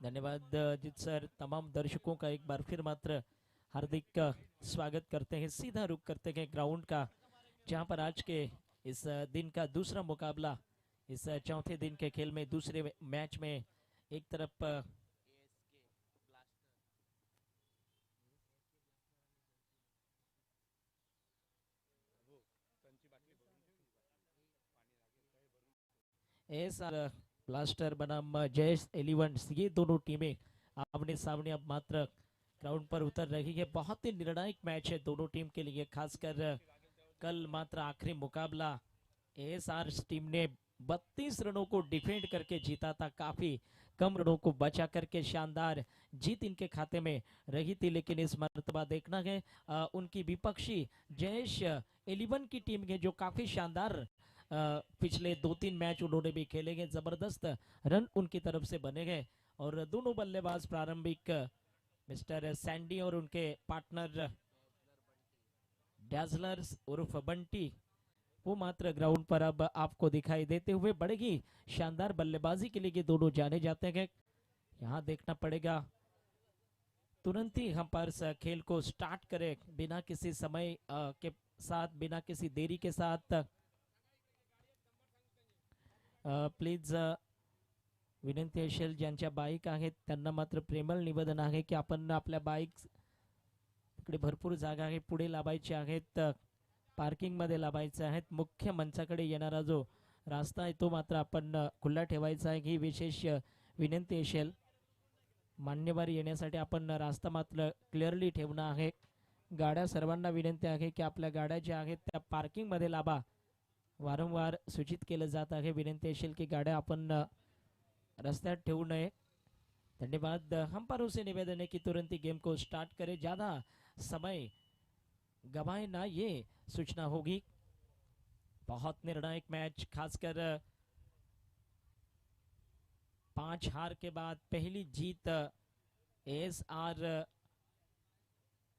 धन्यवाद अजित सर। तमाम दर्शकों का एक बार फिर मात्र हार्दिक स्वागत करते हैं। सीधा रुख करते हैं ग्राउंड का, जहां पर आज के इस दिन का दूसरा मुकाबला, इस चौथे दिन के खेल में दूसरे मैच में एक तरफ एस आर ब्लास्टर बनाम जयेश एलिवेंट्स, ये दोनों टीमें आमने सामने अब मात्र ग्राउंड पर उतर रही है। बहुत ही निर्णायक मैच है दोनों टीम के लिए, खासकर कल मात्र आखिरी मुकाबला एएसआर टीम ने 32 रनों को डिफेंड करके जीता था। काफी कम रनों को बचा करके शानदार जीत इनके खाते में रही थी, लेकिन इस मर्तबा देखना है उनकी विपक्षी जयेश 11 की टीम है, जो काफी शानदार पिछले 2-3 मैच उन्होंने भी खेले गए, जबरदस्त रन उनकी तरफ से बने गए। और दोनों बल्लेबाज प्रारंभिक मिस्टर सैंडी और उनके पार्टनर डैजलर्स उर्फ बंटी, वो मात्र ग्राउंड पर अब आपको दिखाई देते हुए। बड़े ही शानदार बल्लेबाजी के लिए दोनों जाने जाते हैं। यहाँ देखना पड़ेगा तुरंत ही हम पर खेल को स्टार्ट करें बिना किसी समय के साथ, बिना किसी देरी के साथ। प्लीज विनंती असेल, ज्यांच्या बाईक आहेत त्यांना मात्र प्रेमळ निवेदन आहे की आपण आपल्या बाईक इकडे भरपूर जागा आहे, पुढे लावायची आहेत, पार्किंग मध्ये लावायचे आहेत। मुख्य मंचाकडे येणारा जो रास्ता आहे तो मात्र आपण खुला ठेवायचा आहे, ही विशेष विनंती असेल। मान्यवर येण्यासाठी आपण रास्ता मात्र क्लिअरली ठेवणं आहे। गाड्या सर्वांना विनंती आहे की आपल्या गाड्या ज्या आहेत त्या पार्किंग मध्ये लावा। वारंवार सूचित केलं जात आहे, विनंती असेल की गाड्या आपण रास्त्यात ठेवू नये। धन्यवाद। अंपायरों से निवेदन है कि तुरंत ही गेम को स्टार्ट करें, ज्यादा समय गवाए ना, ये सूचना होगी। बहुत निर्णायक मैच, खासकर 5 हार के बाद पहली जीत एएसआर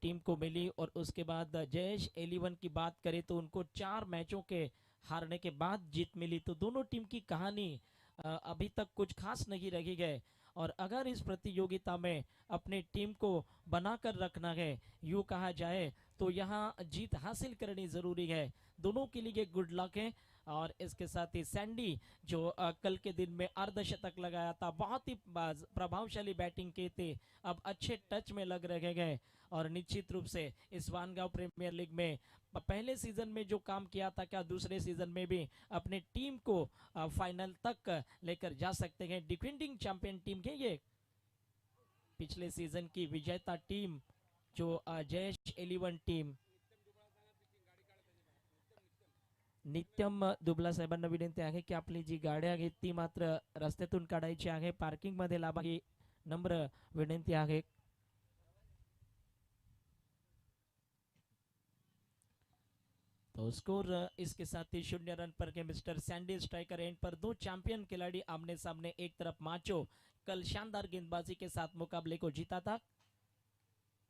टीम को मिली। और उसके बाद जयेश 11 की बात करें तो उनको 4 मैचों के हारने के बाद जीत मिली। तो दोनों टीम की कहानी अभी तक कुछ खास नहीं रही है। और अगर इस प्रतियोगिता में अपने टीम को बनाकर रखना है, यूं कहा जाए तो यहाँ जीत हासिल करनी जरूरी है। दोनों के लिए गुड लक है। और इसके साथ ही सैंडी जो कल के दिन में अर्धशतक लगाया था, बहुत ही प्रभावशाली बैटिंग की थी, अब अच्छे टच में लग रहे गए। और निश्चित रूप से इस वानगांव प्रीमियर लीग में पहले सीजन में जो काम किया था, क्या दूसरे सीजन में भी अपने टीम को फाइनल तक लेकर जा सकते हैं। डिफेंडिंग चैंपियन टीम है ये, पिछले सीजन की विजेता टीम जो जयेश 11 टीम। नित्यम दुबला साहेबांना विनंती आहे की आपली जी गाडी आहे ती मात्र रस्त्यातून काढायची आहे, पार्किंग मध्ये लावा, ही नम्र विनंती आहे। तो स्कोर इसके साथ ही 0 रन पर के मिस्टर सैंडी स्ट्राइकर एंड पर। दो चैंपियन खिलाड़ी आमने सामने, एक तरफ माचो कल शानदार गेंदबाजी के साथ मुकाबले को जीता था,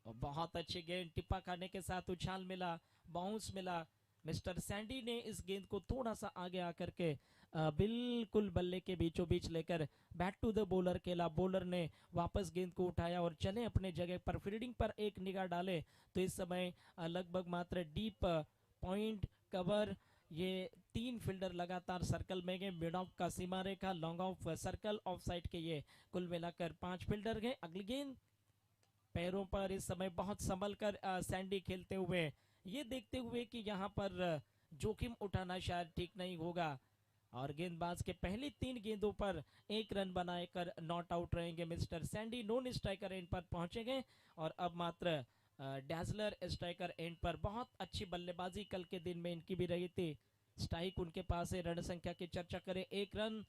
और बहुत अच्छे गेंद टिप्पा खाने के साथ उछाल मिला, बाउंस मिला। मिस्टर सैंडी ने इस गेंद को थोड़ा सा आगे आकर के बिल्कुल बल्ले के बीचों बीच लेकर बैट टू द बॉलर खेला। बॉलर ने वापस गेंद को उठाया और चले अपने जगह पर। फील्डिंग पर एक निगाह डाले तो इस समय लगभग मात्र डीप पॉइंट कवर, ये 3 फील्डर लगातार सर्कल में गए। मिड ऑफ का सीमा रेखा, long off circle, off side के ये कुल मिलाकर 5 फील्डर गए। अगली गेंद पैरों पर इस समय बहुत संभल कर सैंडी खेलते हुए, ये देखते हुए कि यहाँ पर जोखिम उठाना शायद ठीक नहीं होगा। और गेंदबाज के पहली 3 गेंदों पर 1 रन बनाकर नॉट आउट रहेंगे mister Sandy. Non striker end पर पहुंचेंगे। और अब मात्र डैजलर स्ट्राइकर एंड पर। बहुत अच्छी बल्लेबाजी कल के दिन में इनकी भी रही थी, स्ट्राइक उनके पास है। रन संख्या की चर्चा करें, 1 रन।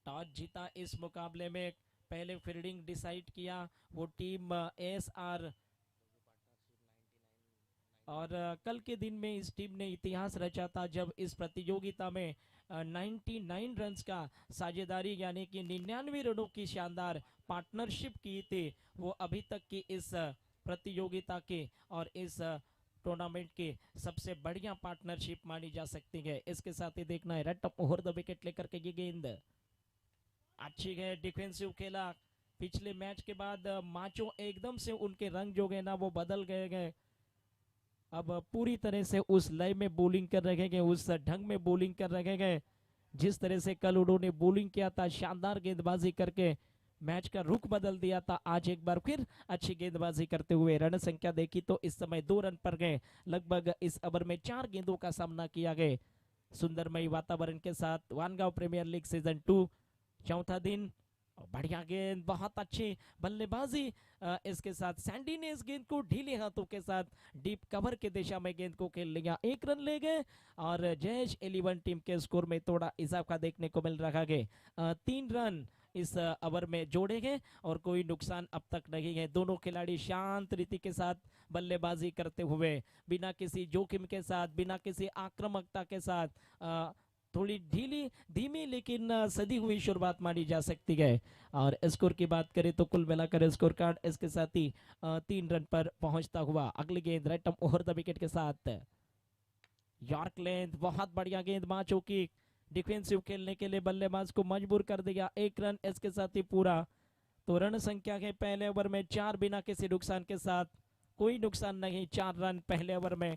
टॉस जीता इस मुकाबले में, पहले फील्डिंग डिसाइड किया वो टीम एएसआर। और कल के दिन में इस टीम ने इतिहास रचा था जब इस प्रतियोगिता में 99 रन्स का साझेदारी यानी कि 99 रनों की शानदार पार्टनरशिप की थी। वो अभी तक की इस प्रतियोगिता के और इस टूर्नामेंट की सबसे बढ़िया पार्टनरशिप मानी जा सकती है। इसके साथ ही देखना है रट ओवर द विकेट लेकर के ये गेंद अच्छी है, डिफेंसिव खेला, पिछले मैच के बाद माचो एकदम से उनके रंग जो गए ना वो बदल गए। अब पूरी तरह से उस लय में बॉलिंग कर रहे गए, उस ढंग में बॉलिंग कर रहे गए जिस तरह से कल उन्होंने बॉलिंग किया था, शानदार गेंदबाजी करके मैच का रुख बदल दिया था। आज एक बार फिर अच्छी गेंदबाजी करते हुए रन संख्या देखी तो इस समय 2 रन पर गए। लगभग इस ओवर में 4 गेंदों का सामना किया गया। सुंदरमय वातावरण के साथ वानगांव प्रीमियर लीग सीजन 2 चौथा दिन। बढ़िया गेंद, बहुत अच्छी बल्लेबाजी। इसके साथ सैंडी ने इस गेंद को ढीले हाथों के साथ डीप कवर की दिशा में गेंद को खेल लिया, 1 रन ले गए और जयेश 11 टीम के स्कोर में थोड़ा इजाफा देखने को मिल रहा है। 3 रन इस ओवर में जोड़े गए और कोई नुकसान अब तक नहीं है। दोनों खिलाड़ी शांत रीति के साथ बल्लेबाजी करते हुए बिना किसी जोखिम के साथ, बिना किसी आक्रामकता के साथ थोड़ी ढीली धीमी लेकिन सदी हुई शुरुआत मानी जा सकती है। और स्कोर की बात करें तो कुल मिलाकर स्कोर कार्ड इसके साथ ही 3 रन पर पहुंचता हुआ। अगली गेंद राइट ओवर द विकेट के साथ यॉर्क लेंथ, बहुत बढ़िया गेंद माचो की डिफेंसिव खेलने के लिए बल्लेबाज को मजबूर कर दिया। 1 रन इसके साथ ही पूरा। तो रन संख्या है पहले ओवर में 4 बिना किसी नुकसान के साथ, कोई नुकसान नहीं, 4 रन पहले ओवर में।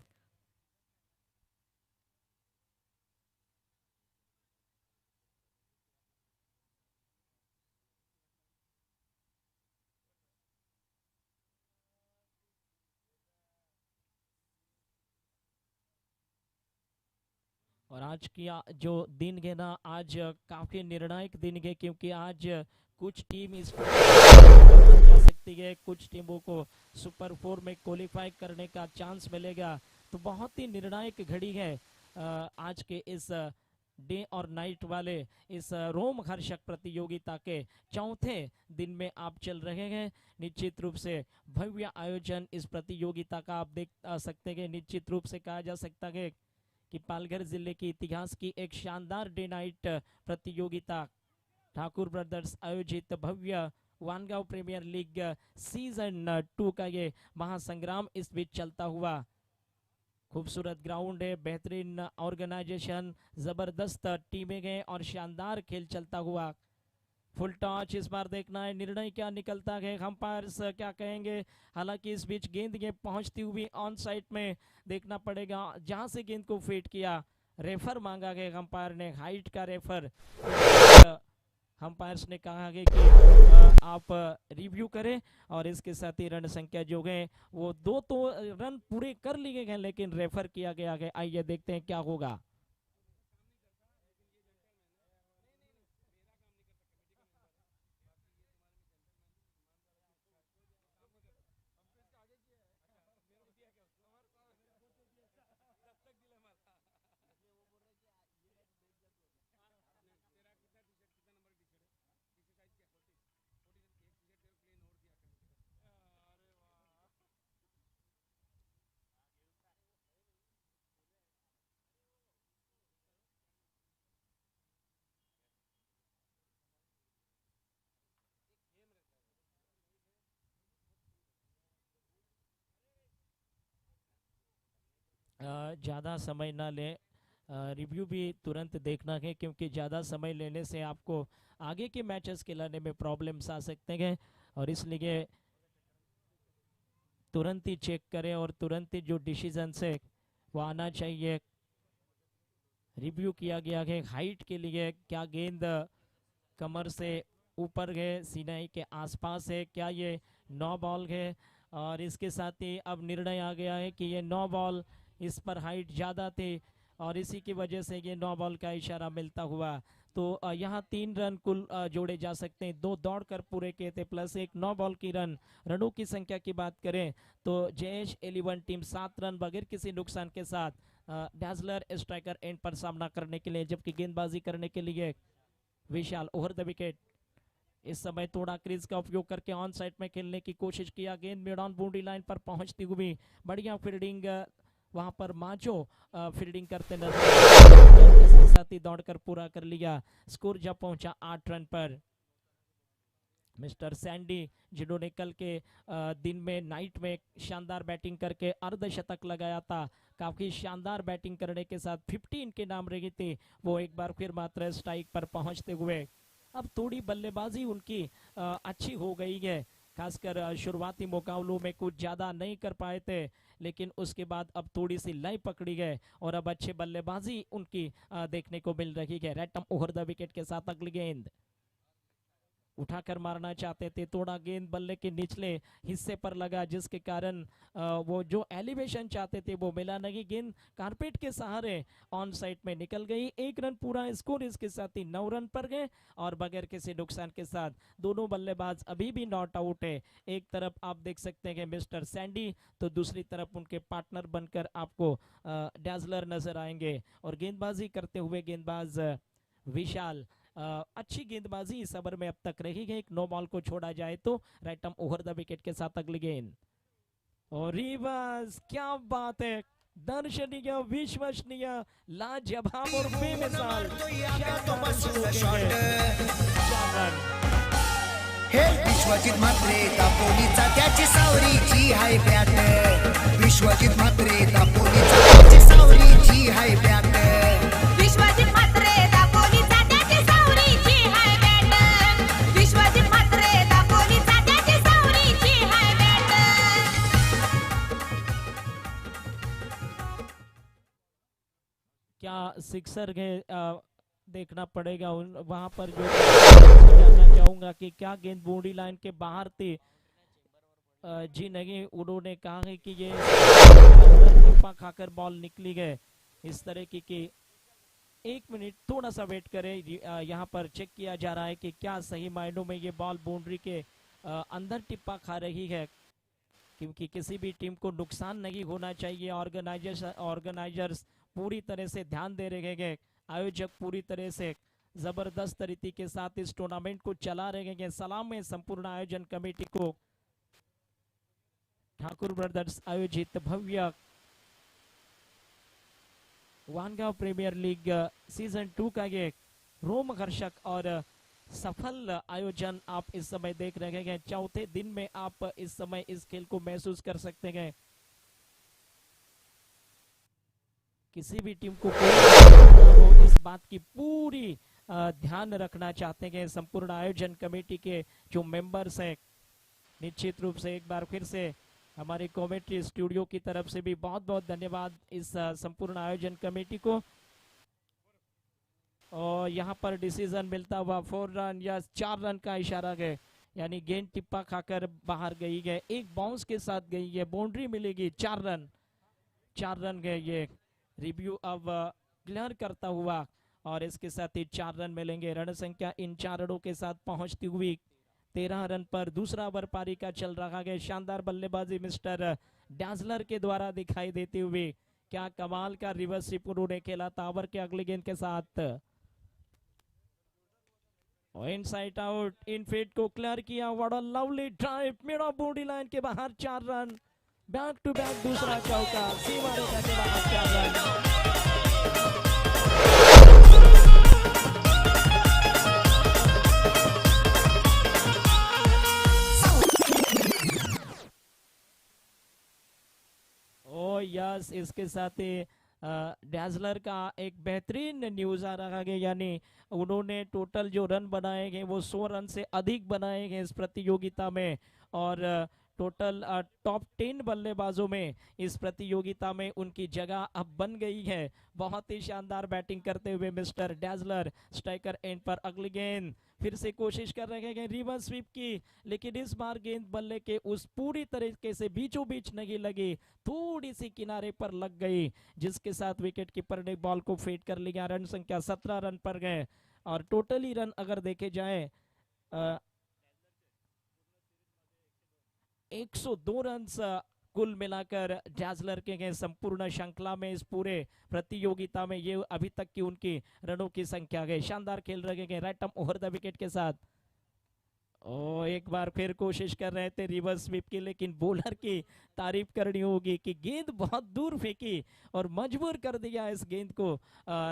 और आज की जो दिन है ना, आज काफी निर्णायक दिन है क्योंकि आज कुछ टीम इस जा सकती है, कुछ टीमों को सुपर 4 में क्वालिफाई करने का चांस मिलेगा। तो बहुत ही निर्णायक घड़ी है आज के इस डे और नाइट वाले इस रोमहर्षक प्रतियोगिता के चौथे दिन में आप चल रहे हैं। निश्चित रूप से भव्य आयोजन इस प्रतियोगिता का आप देख सकते हैं। निश्चित रूप से कहा जा सकता है कि पालघर जिले के इतिहास की एक शानदार डे नाइट प्रतियोगिता ठाकुर ब्रदर्स आयोजित भव्य वानगांव प्रीमियर लीग सीजन 2 का ये महासंग्राम इस बीच चलता हुआ। खूबसूरत ग्राउंड है, बेहतरीन ऑर्गेनाइजेशन, जबरदस्त टीमें गए और शानदार खेल चलता हुआ। फुल टॉच इस बार देखना है निर्णय क्या निकलता है, अंपायर्स क्या कहेंगे। हालांकि इस बीच गेंद ये पहुंचती हुई ऑन साइड में देखना पड़ेगा, जहां से गेंद को फीट किया रेफर मांगा गया अंपायर ने, हाइट का रेफर। अंपायर्स ने कहा है कि आप रिव्यू करें और इसके साथ ही रन संख्या जो है वो 2 तो रन पूरे कर लिए गए लेकिन रेफर किया गया है। आइए देखते हैं क्या होगा। ज़्यादा समय ना लें, रिव्यू भी तुरंत देखना है क्योंकि ज़्यादा समय लेने से आपको आगे के मैचेस खिलाने में प्रॉब्लम्स आ सकते हैं और इसलिए तुरंत ही चेक करें और तुरंत ही जो डिसीजन है वो आना चाहिए। रिव्यू किया गया है हाइट के लिए, क्या गेंद कमर से ऊपर है, सीनाई के आसपास है, क्या ये नो बॉल है। और इसके साथ ही अब निर्णय आ गया है कि ये नो बॉल, इस पर हाइट ज़्यादा थी और इसी की वजह से ये नो बॉल का इशारा मिलता हुआ। तो यहाँ 3 रन कुल जोड़े जा सकते हैं, 2 दौड़कर पूरे किए थे प्लस 1 नो बॉल की रनों की संख्या की बात करें तो जयेश 11 टीम 7 रन बगैर किसी नुकसान के साथ डैजलर स्ट्राइकर एंड पर सामना करने के लिए, जबकि गेंदबाजी करने के लिए विशाल ओवर द विकेट। इस समय थोड़ा क्रीज का उपयोग करके ऑन साइड में खेलने की कोशिश किया, गेंद मिड ऑन बाउंड्री लाइन पर पहुंचती हुई बढ़िया फील्डिंग, वहां पर माचो फील्डिंग करते नजर, इसके साथ ही दौड़कर पूरा कर लिया। स्कोर जब पहुंचा 8 रन पर। मिस्टर सैंडी जिन्होंने कल के दिन में नाइट में शानदार बैटिंग करके अर्धशतक लगाया था, काफी शानदार बैटिंग करने के साथ 15 के नाम रही थी, वो एक बार फिर मात्र स्ट्राइक पर पहुंचते हुए अब थोड़ी बल्लेबाजी उनकी अच्छी हो गई है, खासकर शुरुआती मुकाबलों में कुछ ज़्यादा नहीं कर पाए थे, लेकिन उसके बाद अब थोड़ी सी लय पकड़ी गए और अब अच्छी बल्लेबाजी उनकी देखने को मिल रही है। रैटम ओवर द विकेट के साथ अगली गेंद उठाकर मारना चाहते थे, थोड़ा गेंद बल्ले के निचले हिस्से पर लगा, जिसके कारण वो जो एलिवेशन चाहते थे वो मिला नहीं। गेंद कारपेट के सहारे ऑन साइड में निकल गई। 1 रन पूरा स्कोर, इसके साथ ही 9 रन पर गए और बगैर किसी नुकसान के साथ दोनों बल्लेबाज अभी भी नॉट आउट है। एक तरफ आप देख सकते हैं मिस्टर सैंडी, तो दूसरी तरफ उनके पार्टनर बनकर आपको डैजलर नजर आएंगे और गेंदबाजी करते हुए गेंदबाज विशाल। अच्छी गेंदबाजी इस ओवर में अब तक रही है। एक नो बॉल को छोड़ा जाए तो रैटम ओवर द विकेट के साथ अगली गेंद और रिवर्स, क्या बात है, दर्शनीय, विश्वसनीय, लाजवाब और बेमिसाल। हे विश्वजित म्हात्रे दापोलीचा त्याची सावरीची हाय बॅट, विश्वजित म्हात्रे दापोलीचा त्याची सावरीची हाय बॅट, विश्वजित म्हात्रे दापोलीचा त्याची सावरीची हाय बॅट, विश्वजित म्हात्रे दापोलीचा त्याची सावरीची हाय बॅट। क्या सिक्सर है, देखना पड़ेगा वहां पर। जो जानना चाहूंगा कि क्या गेंद बाउंड्री लाइन के बाहर थी। जी नहीं, उन्होंने कहा है कि ये टिप्पा खाकर बॉल निकली गए इस तरह की 1 मिनट थोड़ा सा वेट करें। यहाँ पर चेक किया जा रहा है कि क्या सही मायनों में ये बॉल बाउंड्री के अंदर टिप्पा खा रही है, क्योंकि किसी भी टीम को नुकसान नहीं होना चाहिए। ऑर्गेनाइजर्स पूरी तरह से ध्यान दे रहे हैं, आयोजक पूरी तरह से जबरदस्त तरीके के साथ इस टूर्नामेंट को चला रहे हैं। सलाम है संपूर्ण आयोजन कमेटी को। ठाकुर ब्रदर्स आयोजित भव्य वानगांव प्रीमियर लीग सीजन 2 का ये रोमहर्षक और सफल आयोजन आप इस समय देख रहे हैं। चौथे दिन में आप इस समय इस खेल को महसूस कर सकते हैं। किसी भी टीम को कोई इस बात की पूरी ध्यान रखना चाहते हैं संपूर्ण आयोजन कमेटी के जो मेंबर्स हैं। निश्चित रूप से एक बार फिर से हमारे कमेटी स्टूडियो की तरफ से भी बहुत बहुत धन्यवाद इस संपूर्ण आयोजन कमेटी को। और यहाँ पर डिसीजन मिलता हुआ 4 रन या 4 रन का इशारा है, यानी गेंद टिप्पा खाकर बाहर गई है, एक बाउंस के साथ गई है, बाउंड्री मिलेगी। 4 रन गए। ये रिव्यू अब क्लियर करता हुआ और इसके साथ ही 4 रन मिलेंगे। रण संख्या इन 4 रनों के साथ पहुंचती हुई 13 रन पर दूसरा ओवर पारी का चल रहा है। शानदार बल्लेबाजी मिस्टर डैजलर के द्वारा दिखाई देते हुए, क्या कमाल का रिवर्स स्वीप उन्होंने खेला था ओवर के अगले गेंद के साथ। इनसाइड आउट, इन फील्ड को क्लियर किया, what a lovely drive, mid of boundary line के बाहर 4 रन, बैक टू बैक दूसरा चौका, सीमा रेखा के बाहर 4 रन। यस, इसके साथ ही डैजलर का एक बेहतरीन न्यूज आ रहा है, यानी उन्होंने टोटल जो रन बनाए हैं वो 100 रन से अधिक बनाए हैं इस प्रतियोगिता में। और टोटल टॉप 10 बल्लेबाजों में इस प्रतियोगिता में उनकी जगह अब बन गई है। बहुत ही शानदार बैटिंग करते हुए मिस्टर डैजलर स्ट्राइकर एंड पर अगली गेंद फिर से कोशिश कर रहे हैं रिवर्स स्वीप की, लेकिन इस बार गेंद बल्ले के उस पूरी तरीके से बीचों बीच नहीं लगी, थोड़ी सी किनारे पर लग गई, जिसके साथ विकेट कीपर ने बॉल को फेड कर लिया। रन संख्या 17 रन पर गए और टोटली रन अगर देखे जाए 102 रन कुल मिलाकर डैजलर के संपूर्ण श्रृंखला में इस पूरे प्रतियोगिता में ये अभी तक की उनकी रनों की संख्या है। शानदार खेल रहे हैं right arm over the wicket के साथ। एक बार फिर कोशिश कर रहे थे रिवर्स स्वीप की, लेकिन बॉलर की तारीफ करनी होगी कि गेंद बहुत दूर फेंकी और मजबूर कर दिया इस गेंद को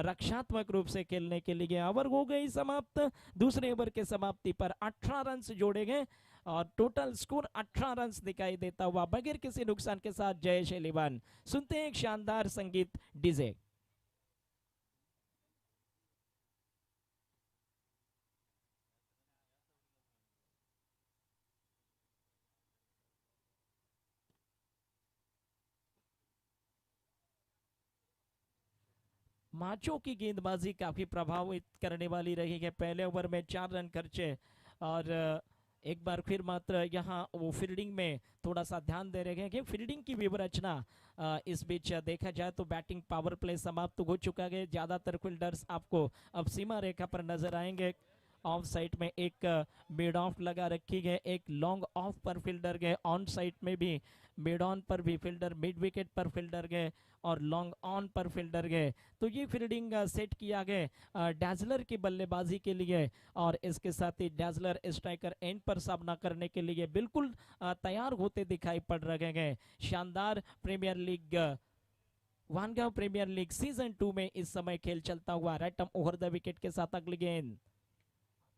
रक्षात्मक रूप से खेलने के लिए। ओवर हो गई समाप्त। दूसरे ओवर के समाप्ति पर 18 रन जोड़े गए और टोटल स्कोर 18 रन दिखाई देता हुआ बगैर किसी नुकसान के साथ जयेश एलिवान। सुनते हैं एक शानदार संगीत डीजे। माचो की गेंदबाजी काफी प्रभावित करने वाली रही है। पहले ओवर में 4 रन खर्चे और एक बार फिर मात्र यहाँ वो फील्डिंग में थोड़ा सा ध्यान दे रहे हैं कि फील्डिंग की व्यवस्था इस बीच देखा जाए तो बैटिंग पावर प्ले समाप्त हो चुका है। ज्यादातर फील्डर्स आपको अब सीमा रेखा पर नजर आएंगे। ऑफ साइड में एक मिड ऑफ लगा रखी है, एक लॉन्ग ऑफ पर फील्डर गए, ऑन साइड में भी मिड ऑन पर भी फील्डर, मिड विकेट पर फील्डर गए और लॉन्ग ऑन पर फील्डर गए। तो ये फील्डिंग सेट किया गया डैजलर की बल्लेबाजी के लिए और इसके साथ ही डैजलर स्ट्राइकर एंड पर सामना करने के लिए बिल्कुल तैयार होते दिखाई पड़ रहे हैं। शानदार premier league Vangaon premier league season 2 में इस समय खेल चलता हुआ। Right arm over the wicket के साथ अगली गेंद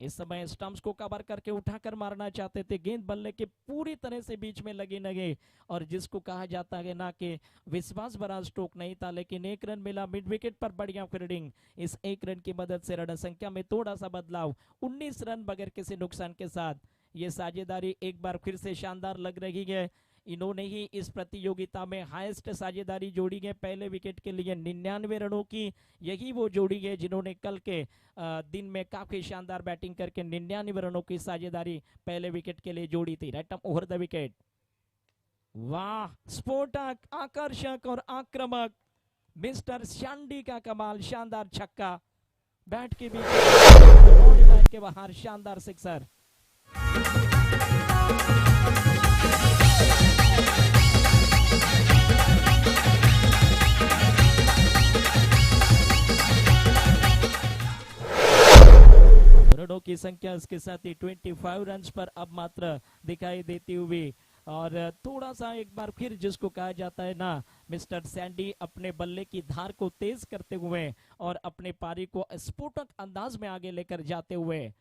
इस समय स्टंप्स को कवर करके उठाकर मारना चाहते थे। गेंद बल्ले के पूरी तरह से बीच में लगी नगे और जिसको कहा जाता है ना कि विश्वास भरा स्ट्रोक नहीं था, लेकिन 1 रन मिला मिड विकेट पर। बढ़िया फील्डिंग, इस 1 रन की मदद से रन संख्या में थोड़ा सा बदलाव, 19 रन बगैर किसी नुकसान के साथ। ये साझेदारी एक बार फिर से शानदार लग रही है। इन्होंने ही इस प्रतियोगिता में हाईएस्ट साझेदारी जोड़ी है। पहले विकेट के लिए 99 रनों की यही वो जोड़ी है जिन्होंने कल के दिन में काफी शानदार बैटिंग करके 99 रनों की साझेदारी पहले विकेट के लिए जोड़ी थी। Right arm over the wicket, वाह स्फोटक, आकर्षक और आक्रामक मिस्टर शांडी का कमाल, शानदार छक्का, बैट के बीच बाउंड्री लाइन के बाहर शानदार सिक्सर। रनों की संख्या इसके साथ ही 25 रन पर अब मात्र दिखाई देती हुई और थोड़ा सा एक बार फिर जिसको कहा जाता है ना, मिस्टर सैंडी अपने बल्ले की धार को तेज करते हुए और अपने पारी को स्फोटक अंदाज में आगे लेकर जाते हुए।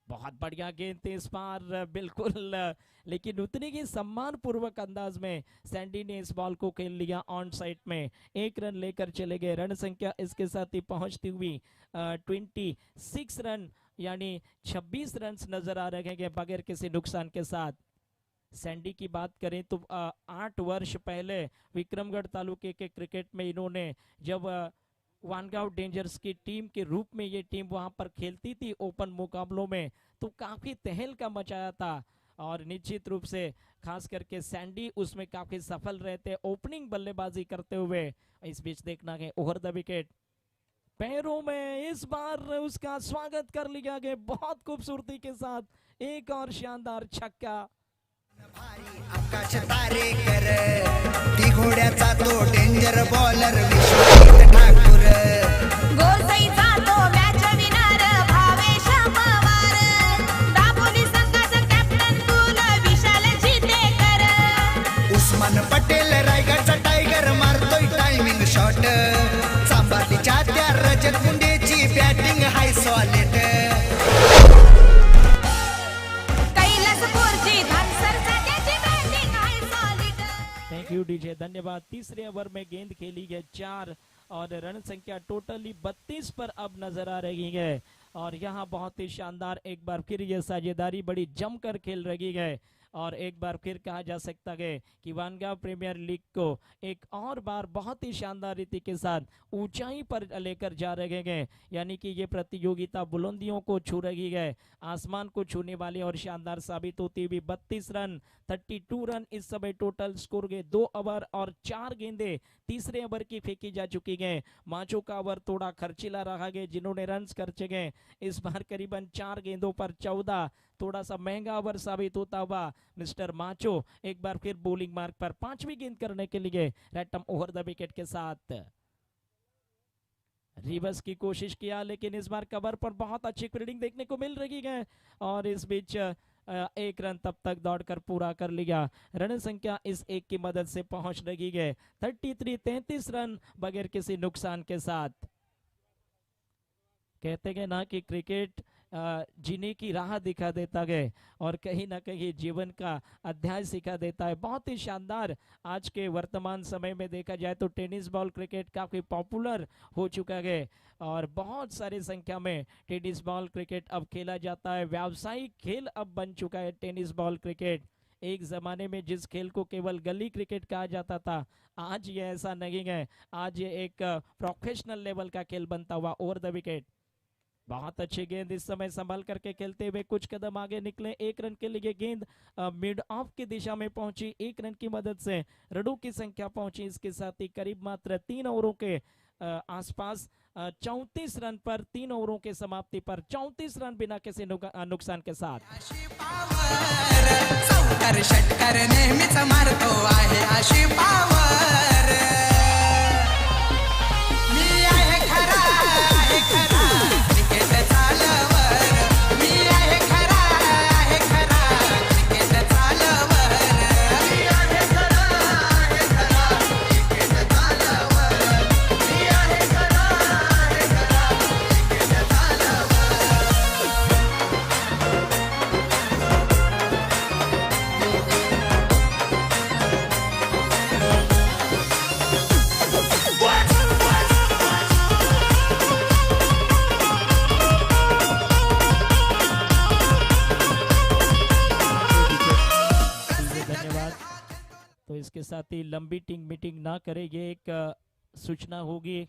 बहुत बढ़िया गेंद थी इस बार बिल्कुल, लेकिन उतनी ही सम्मान पूर्वक अंदाज में सैंडी ने इस बॉल को खेल लिया ऑन साइड में। 1 रन लेकर चले गए। रन संख्या इसके साथ ही पहुंचती हुई 26 रन यानी 26 रन नजर आ रहे हैं बगैर किसी नुकसान के साथ। सैंडी की बात करें तो 8 वर्ष पहले विक्रमगढ़ तालुके के क्रिकेट में इन्होंने जब वानगांव डेंजर्स की टीम के रूप में ये टीम वहां पर खेलती थी ओपन मुकाबलों में, तो काफी तहलका मचाया था और निश्चित रूप से खास करके सैंडी उसमें काफी सफल रहते ओपनिंग बल्लेबाजी करते हुए। इस बीच देखना है ओवर द विकेट, पैरों में इस बार उसका स्वागत कर लिया गया बहुत खूबसूरती के साथ। एक और शानदार छक्का, आकाश तारेकर, ती घोड्याचा तो डेंजर बॉलर विश्वजित ठाकूर, गोसाईचा तो मॅच विनर भावेश पवार, दापोली संघाचा कॅप्टन कुल विशाल जितेकर, उस्मान पटेल रायगडचा टायगर मारतोय टायमिंग शॉट, चांबालीच्या त्या रजत मुंडेची बॅटिंग हाय सॉलिड, कैलासपूरची धानसरचा त्याची batting hi solid. Thank you DJ, धन्यवाद। तीसरे ओवर में गेंद खेली है 4 और रन संख्या टोटली 32 पर अब नजर आ रही है और यहाँ बहुत ही शानदार एक बार फिर ये साझेदारी बड़ी जमकर खेल रही है और एक बार फिर कहा जा सकता है कि वानगांव प्रीमियर लीग को एक और बार बहुत ही शानदार रीति के साथ ऊंचाई पर लेकर जा रहे हैं। यानी कि ये प्रतियोगिता बुलंदियों को छू रही है, आसमान को छूने वाली और शानदार साबित होती हुई। 32 रन 32 रन इस समय टोटल स्कोर गए। 2 ओवर और 4 गेंदे तीसरे ओवर की फेंकी जा चुकी है। माचो का ओवर थोड़ा खर्चीला रहा है जिन्होंने रन खर्चे गए इस बार करीबन 4 गेंदों पर 14, थोड़ा सा महंगा ओवर साबित होता हुआ मिस्टर माचो एक बार फिर बॉलिंग मार्क पर 5वीं गेंद करने के लिए right arm over the wicket के साथ रिवर्स की कोशिश किया, लेकिन इस बार कवर पर बहुत अच्छी फील्डिंग देखने को मिल रही है और इस बीच 1 रन तब तक दौड़कर पूरा कर लिया। रन संख्या इस 1 की मदद से पहुंच रही है 33 रन बगैर किसी नुकसान के साथ। कहते हैं ना कि क्रिकेट जीने की राह दिखा देता है और कहीं ना कहीं जीवन का अध्याय सिखा देता है। बहुत ही शानदार आज के वर्तमान समय में देखा जाए तो टेनिस बॉल क्रिकेट काफी पॉपुलर हो चुका है और बहुत सारी संख्या में टेनिस बॉल क्रिकेट अब खेला जाता है। व्यावसायिक खेल अब बन चुका है टेनिस बॉल क्रिकेट। एक जमाने में जिस खेल को केवल गली क्रिकेट कहा जाता था, आज ये ऐसा नहीं है। आज ये एक प्रोफेशनल लेवल का खेल बनता हुआ ओवर द विकेट। बहुत अच्छी गेंद इस समय संभाल करके खेलते हुए कुछ कदम आगे निकले। 1 रन के लिए गेंद मिड ऑफ की दिशा में पहुंची। 1 रन की मदद से रनों की संख्या पहुंची। इसके साथ ही करीब मात्र 3 ओवरों के आसपास 34 रन पर 3 ओवरों के समाप्ति पर 34 रन बिना किसी नुकसान के साथ। अशी पावर चौकार षटकार नेहमीच मारतो आहे अशी पावर मी आहे खरा क्रिकेट चालवर मी आहे खरा क्रिकेट चालवर मी आहे खरा क्रिकेट चालवर मी आहे खरा क्रिकेट चालवर धन्यवाद। तो इसके साथ ही लंबी टीम मीटिंग ना करें, ये एक सूचना होगी।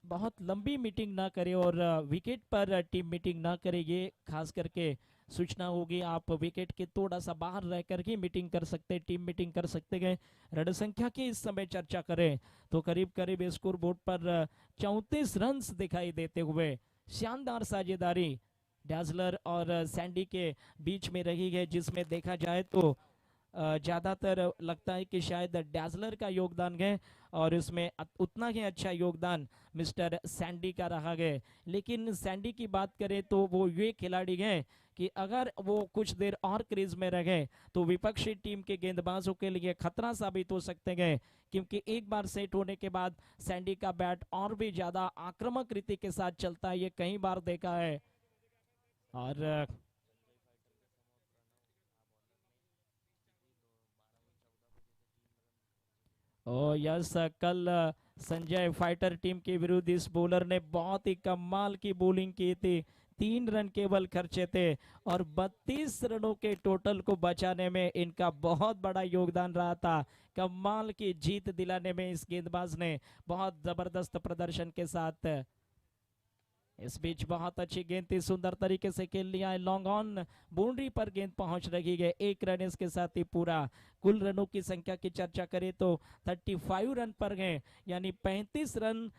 बहुत लंबी मीटिंग ना करें और विकेट पर टीम मीटिंग ना करें, ये खास करके सूचना होगी। आप विकेट के थोड़ा सा बाहर रहकर ही मीटिंग कर सकते, टीम मीटिंग कर सकते हैं। रन संख्या की इस समय चर्चा करें तो करीब करीब स्कोर बोर्ड पर 34 रन दिखाई देते हुए शानदार साझेदारी डैजलर और सैंडी के बीच में रही है, जिसमें देखा जाए तो ज़्यादातर लगता है कि शायद डैजलर का योगदान है और उसमें उतना ही अच्छा योगदान मिस्टर सैंडी का रहा है। लेकिन सैंडी की बात करें तो वो ये खिलाड़ी हैं कि अगर वो कुछ देर और क्रीज में रहे तो विपक्षी टीम के गेंदबाजों के लिए खतरा साबित हो सकते हैं, क्योंकि एक बार सेट होने के बाद सैंडी का बैट और भी ज़्यादा आक्रामक रीति के साथ चलता है, ये कई बार देखा है। और यस, कल संजय फाइटर टीम के विरुद्ध इस बॉलर ने बहुत ही कमाल की बॉलिंग की थी। 3 रन केवल खर्चे थे और 32 रनों के टोटल को बचाने में इनका बहुत बड़ा योगदान रहा था। कमाल की जीत दिलाने में इस गेंदबाज ने बहुत जबरदस्त प्रदर्शन के साथ। इस बीच बहुत अच्छी गेंद थी, सुंदर तरीके से खेल लिया है। लॉन्ग ऑन बाउंड्री पर गेंद पहुंच रही है। 1 रन इसके साथ ही पूरा। कुल रनों की संख्या की चर्चा करें तो 35 रन पर गए, यानी 35 रन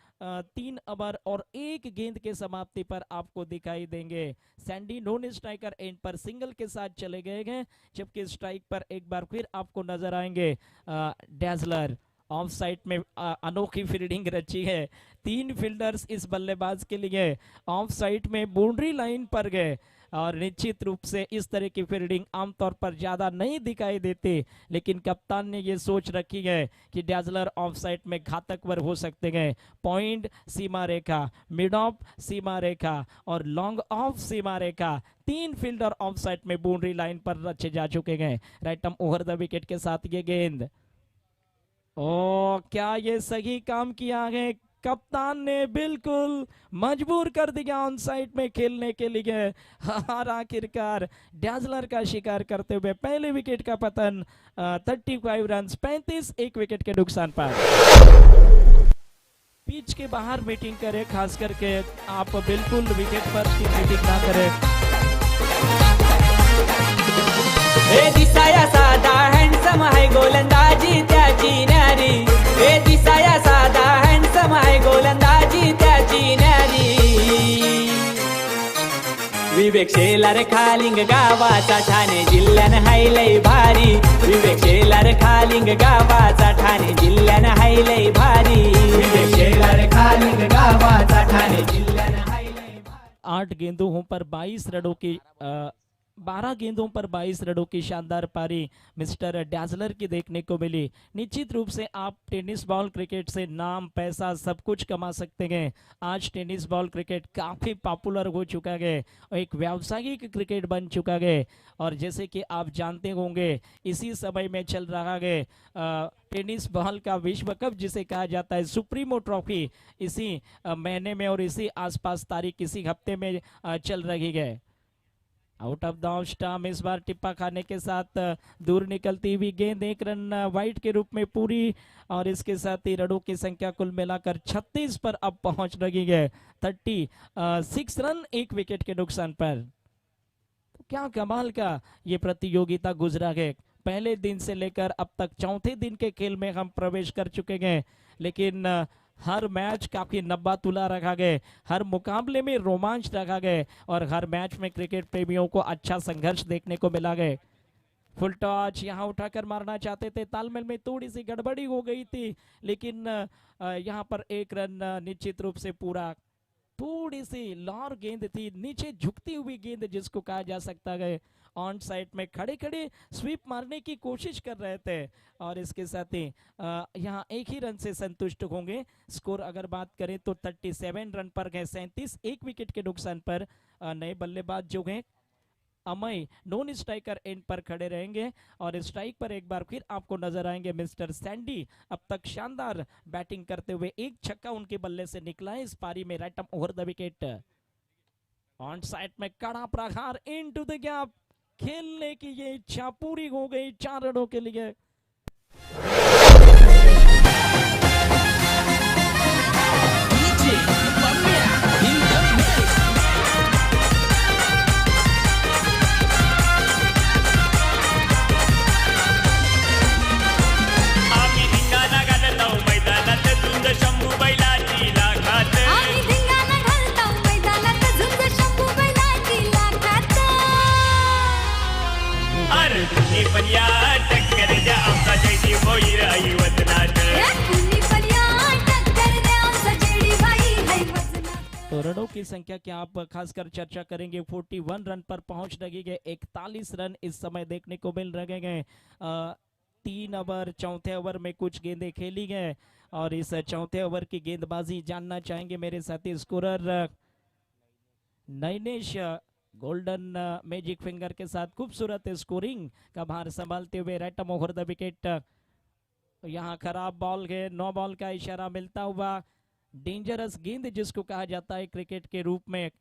3 ओवर और 1 गेंद के समाप्ति पर आपको दिखाई देंगे। सैंडी नॉन स्ट्राइकर एंड पर सिंगल के साथ चले गए हैं, जबकि स्ट्राइक पर एक बार फिर आपको नजर आएंगे डैजलर। ऑफ साइड में अनोखी फील्डिंग रची है। 3 फील्डर्स इस बल्लेबाज के लिए ऑफ साइड में बाउंड्री लाइन पर गए और निश्चित रूप से इस तरह की फील्डिंग आमतौर पर ज्यादा नहीं दिखाई देती, लेकिन कप्तान ने ये सोच रखी है कि डैजलर ऑफ साइड में घातकवर हो सकते हैं। पॉइंट सीमा रेखा, मिड ऑफ सीमा रेखा और लॉन्ग ऑफ सीमा रेखा, 3 फील्डर ऑफ साइड में बाउंड्री लाइन पर रचे जा चुके हैं। Right arm over the wicket के साथ ये गेंद, ओ क्या ये सही काम किया है? कप्तान ने बिल्कुल मजबूर कर दिया ऑन साइड में खेलने के लिए। और आखिरकार डैजलर का शिकार करते हुए पहले विकेट का पतन। 35 रन 35 1 विकेट के नुकसान पर। पिच के बाहर मीटिंग करें, खास करके आप बिल्कुल विकेट पर मीटिंग ना करें। हे दिसाया साधा हँडसम आहे गोलंदाजी त्याची न्यारी, हे दिसाया साधा हँडसम आहे गोलंदाजी त्याची न्यारी. विवेक शेलार खालिंग गावाचा ठाणे जिल्ह्यान हायलय भारी, विवेक शेलार खालिंग गावाचा ठाणे जिल्ह्यान हायलय भारी, विवेक शेलार खालिंग गावाचा ठाणे जिल्ह्यान हायलय भारी. 8 गेंदों पर 22 रनों की 12 गेंदों पर 22 रनों की शानदार पारी मिस्टर डैजलर की देखने को मिली। निश्चित रूप से आप टेनिस बॉल क्रिकेट से नाम, पैसा सब कुछ कमा सकते हैं। आज टेनिस बॉल क्रिकेट काफ़ी पॉपुलर हो चुका है और एक व्यावसायिक क्रिकेट बन चुका है। और जैसे कि आप जानते होंगे, इसी समय में चल रहा है टेनिस बॉल का विश्व कप, जिसे कहा जाता है सुप्रीमो ट्रॉफी। इसी महीने में और इसी आसपास तारीख इसी हफ्ते में चल रही है। Out of the off stump, इस बार टिप्पा खाने के साथ दूर निकलती हुई गेंद, 1 रन वाइड के रूप में पूरी, और इसके साथ ही रनों की संख्या कुल मिलाकर 36 पर अब पहुंच रही है। 36 रन 1 विकेट के नुकसान पर। तो क्या कमाल का ये प्रतियोगिता गुजरा है। पहले दिन से लेकर अब तक चौथे दिन के खेल में हम प्रवेश कर चुके हैं, लेकिन हर मैच काफी नब्बा तुला रखा गया, हर मुकाबले में रोमांच रखा गया, और हर मैच में क्रिकेट प्रेमियों को अच्छा संघर्ष देखने को मिला गया। फुल टॉच यहाँ उठाकर मारना चाहते थे, तालमेल में थोड़ी सी गड़बड़ी हो गई थी, लेकिन यहाँ पर 1 रन निश्चित रूप से पूरा। थोड़ी सी लॉर गेंद थी, नीचे झुकती हुई गेंद जिसको कहा जा सकता है। ऑन साइड में खड़े खड़े स्वीप मारने की कोशिश कर रहे थे, और इसके साथ ही यहाँ 1 ही रन से संतुष्ट होंगे। स्कोर अगर बात करें तो 37 रन पर गए, 37 1 विकेट के नुकसान पर। नए बल्लेबाज जो हैं अमय नॉन स्ट्राइकर एंड पर खड़े रहेंगे, और स्ट्राइक पर एक बार फिर आपको नजर आएंगे मिस्टर सैंडी। अब तक शानदार बैटिंग करते हुए 1 छक्का उनके बल्ले से निकला है इस पारी में, right over the wicket. On side में कड़ा प्रहार इनटू द गैप, खेलने की ये इच्छा पूरी हो गई 4 रनों के लिए। आम्ही धिंगाणा घालत आहो मैदानात झुंज शंभू बैलाची लाखात. आम्ही धिंगाणा घालतो मैदानात झुंज शंभू बैलाची लाखात. अरे तुम्ही पण या टक्कर द्या आमचा जयदेव भोईर ऐवतनाथ. कुणी पण या टक्कर द्या आमचा जेडी भाई है वचनात. तो रनों की संख्या की आप खासकर चर्चा करेंगे, 41 रन पर पहुंच रही है। 41 रन इस समय देखने को मिल रहे हैं। 3 ओवर, चौथे ओवर में कुछ गेंदें खेली गए, और इस चौथे ओवर की गेंदबाजी जानना चाहेंगे मेरे साथी scorer Nainesh golden magic finger के साथ। खूबसूरत स्कोरिंग का भार संभालते हुए राइट ओवर द विकेट। यहाँ खराब बॉल है, 9 बॉल का इशारा मिलता हुआ। डेंजरस गेंद जिसको कहा जाता है क्रिकेट के रूप में,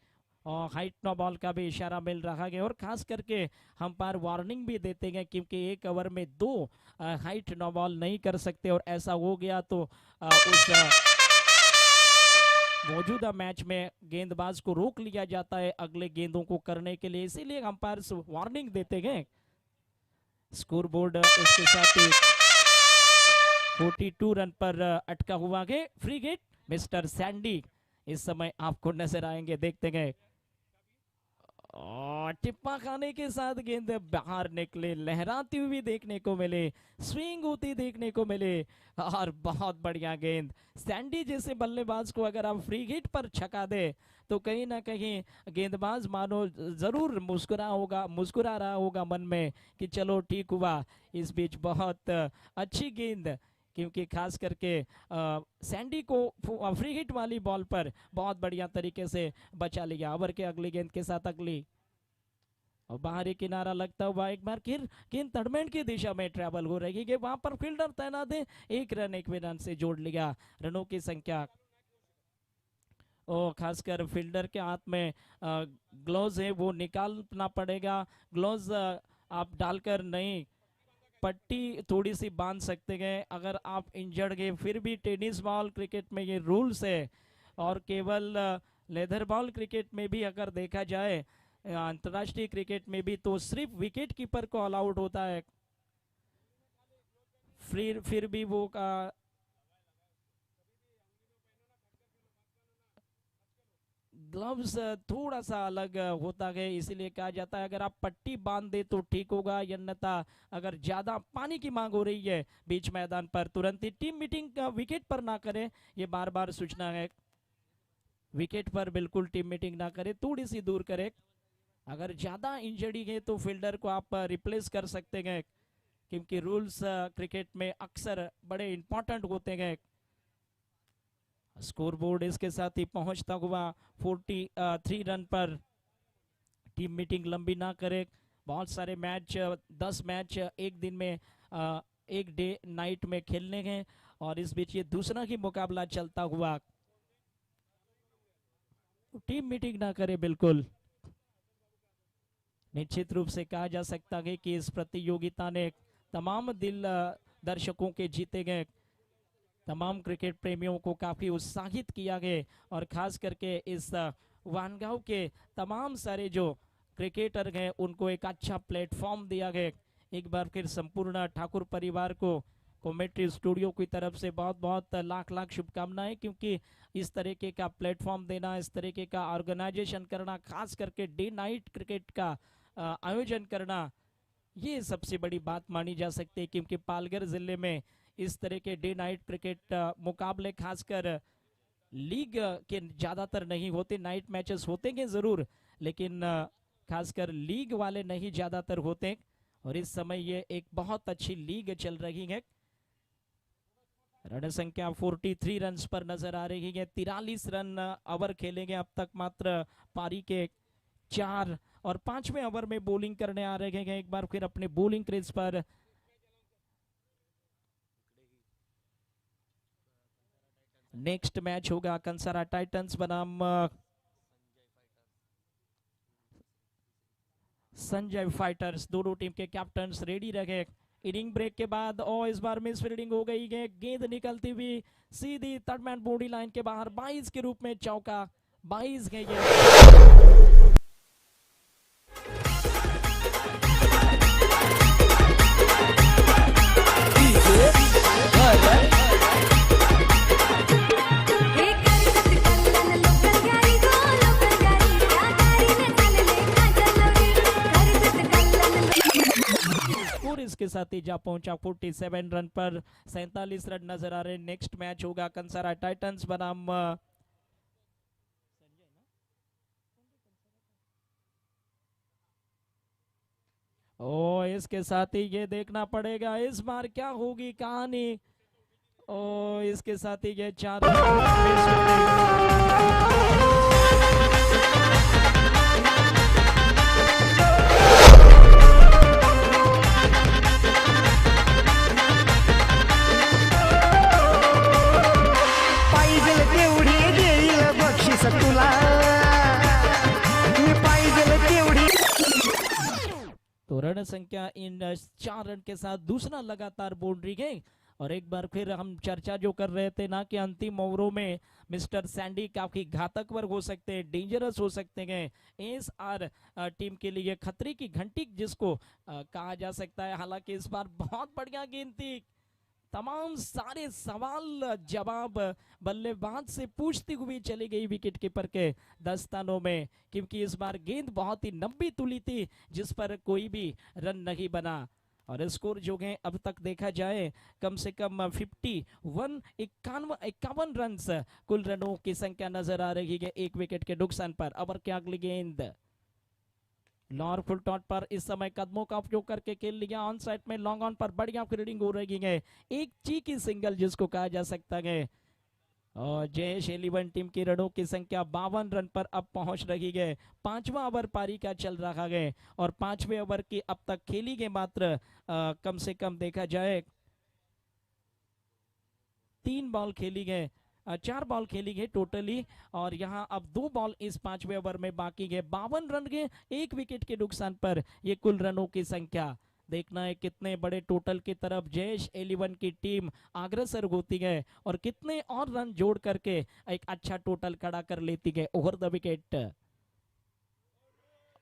और हाइट 9 बॉल का भी इशारा मिल रहा है, और खास करके अंपायर वार्निंग भी देते हैं क्योंकि 1 ओवर में 2 हाइट 9 बॉल नहीं कर सकते, और ऐसा हो गया तो उस मौजूदा मैच में गेंदबाज को रोक लिया जाता है अगले गेंदों को करने के लिए, इसीलिए अंपायर वार्निंग देते हैं। स्कोर बोर्ड इसके साथ ही 42 रन पर अटका हुआ है। फ्री हिट मिस्टर सैंडी इस समय आपको नजर आएंगे, देखते हैं। और टिप्पा खाने के साथ गेंद बाहर निकले, लहराती हुई देखने को मिले, स्विंग होती देखने को मिले, और बहुत बढ़िया गेंद। सैंडी जैसे बल्लेबाज को अगर आप फ्री हिट पर छका दे तो कहीं ना कहीं गेंदबाज मानो जरूर मुस्कुरा रहा होगा मन में कि चलो ठीक हुआ। इस बीच बहुत अच्छी गेंद, क्योंकि खास करके सैंडी को फ्री हिट वाली बॉल पर बहुत बढ़िया तरीके से बचा लिया। ओवर के अगली गेंद के साथ अगली, और बाहरी किनारा लगता हुआ एक बार फिर गेंद टर्नमेंट की दिशा में ट्रैवल हो रही है, वहां पर फील्डर तैनात है। 1 रन 1 रन से जोड़ लिया। रनों की संख्या, और खासकर फील्डर के हाथ में ग्लोव्स है वो निकालना पड़ेगा। ग्लोव्स आप डालकर नहीं, पट्टी थोड़ी सी बांध सकते हैं अगर आप इंजर्ड गए, फिर भी टेनिस बॉल क्रिकेट में ये रूल्स है, और केवल लेदर बॉल क्रिकेट में भी अगर देखा जाए, अंतर्राष्ट्रीय क्रिकेट में भी, तो सिर्फ विकेट कीपर को अलाउड होता है। फिर भी वो का ग्लव्स थोड़ा सा अलग होता है, इसीलिए कहा जाता है अगर आप पट्टी बांध दे तो ठीक होगा, अन्यथा अगर ज्यादा पानी की मांग हो रही है बीच मैदान पर तुरंत ही टीम मीटिंग विकेट पर ना करें, ये बार बार सूचना है। विकेट पर बिल्कुल टीम मीटिंग ना करें, थोड़ी सी दूर करें। अगर ज्यादा इंजरी है तो फील्डर को आप रिप्लेस कर सकते हैं, क्योंकि रूल्स क्रिकेट में अक्सर बड़े इंपॉर्टेंट होते हैं। स्कोर बोर्ड इसके साथ ही पहुंचता हुआ 43 रन पर। टीम मीटिंग लंबी ना करे, बहुत सारे मैच 10 मैच एक दिन में एक डे नाइट में खेलने हैं, और इस बीच ये दूसरा ही मुकाबला चलता हुआ। टीम मीटिंग ना करे बिल्कुल। निश्चित रूप से कहा जा सकता है कि इस प्रतियोगिता ने तमाम दिल दर्शकों के जीते गए, तमाम क्रिकेट प्रेमियों को काफी उत्साहित किया गया और खास करके इस वानगांव के तमाम सारे जो क्रिकेटर हैं उनको एक अच्छा प्लेटफॉर्म दिया गया। एक बार फिर संपूर्ण ठाकुर परिवार को कॉमेंट्री स्टूडियो की तरफ से बहुत बहुत लाख लाख शुभकामनाएं, क्योंकि इस तरीके का प्लेटफॉर्म देना, इस तरीके का ऑर्गेनाइजेशन करना, खास करके डे नाइट क्रिकेट का आयोजन करना, ये सबसे बड़ी बात मानी जा सकती है। क्योंकि पालघर जिले में इस तरह के डे नाइट क्रिकेट मुकाबले खासकर लीग के ज्यादातर नहीं होते, नाइट मैचेस होते हैं जरूर, लेकिन खासकर लीग वाले नहीं ज्यादातर होते। और इस समय ये एक बहुत अच्छी लीग चल रही है। रन संख्या 43 रन पर नजर आ रही है। 43 रन ओवर खेलेंगे अब तक, मात्र पारी के 4 और 5वें ओवर में बॉलिंग करने आ रहे हैं एक बार फिर अपने बॉलिंग क्रीज पर। नेक्स्ट मैच होगा कंसारा टाइटंस बनाम संजय फाइटर्स। दोनों टीम के कैप्टन रेडी रहे। इनिंग ब्रेक के बाद और इस बार मिस फील्डिंग हो गई है, गेंद निकलती हुई सीधी थर्ड मैन बॉडी लाइन के बाहर, 22 के रूप में चौका। 22 है ये। हे करत कल्लन लोकर गारी गो लोकर गारी त्या गारीने चालले काजलवरी करत कल्लन स्कोर इसके साथ ही जा पहुंचा 47 रन पर। 47 रन नजर आ रहे। नेक्स्ट मैच होगा कंसारा टाइटंस बनाम ओ इसके साथ ही ये देखना पड़ेगा इस बार क्या होगी कहानी। ओ इसके साथ ही ये 4 पाहिजे तेवढी देईल बक्षीस तुला, मी पाहिजे तेवढी। तो रन संख्या इन 4 रन के साथ दूसरा लगातार बाउंड्री गई। और एक बार फिर हम चर्चा जो कर रहे थे ना कि अंतिम ओवरों में मिस्टर सैंडी काफी घातकवर हो सकते हैं, डेंजरस हो सकते हैं। एस आर टीम के लिए खतरे की घंटी जिसको कहा जा सकता है। हालांकि इस बार बहुत बढ़िया गेंद थी, तमाम सारे सवाल जवाब बल्लेबाज से पूछती हुई चली गई विकेट कीपर के दस्तानों में, क्योंकि इस बार गेंद बहुत ही लंबी तुली थी जिस पर कोई भी रन नहीं बना। और स्कोर जो है अब तक देखा जाए कम से कम 51 रन कुल रनों की संख्या नजर आ रही है एक विकेट के नुकसान पर। ओवर की अगली गेंद लॉर फुल टॉट पर इस समय कदमों का उपयोग करके खेल लिया। ऑन साइड में लॉन्ग ऑन पर बढ़िया फील्डिंग हो रही है, एक चीकी सिंगल जिसको कहा जा सकता है। और जयेश 11 टीम की रनों की संख्या 52 रन पर अब पहुंच रही है। 5वां ओवर पारी का चल रहा है और 5वें ओवर की अब तक खेली गई मात्र कम से कम देखा जाए 3 बॉल खेली गए, 4 बॉल खेली गई टोटली। और यहाँ अब 2 बॉल इस 5वें ओवर में बाकी है। 52 रन के एक विकेट के नुकसान पर ये कुल रनों की संख्या। देखना है कितने बड़े टोटल की तरफ जयेश 11 की टीम अग्रसर होती है और कितने और रन जोड़ करके एक अच्छा टोटल खड़ा कर लेती है ओवर द विकेट।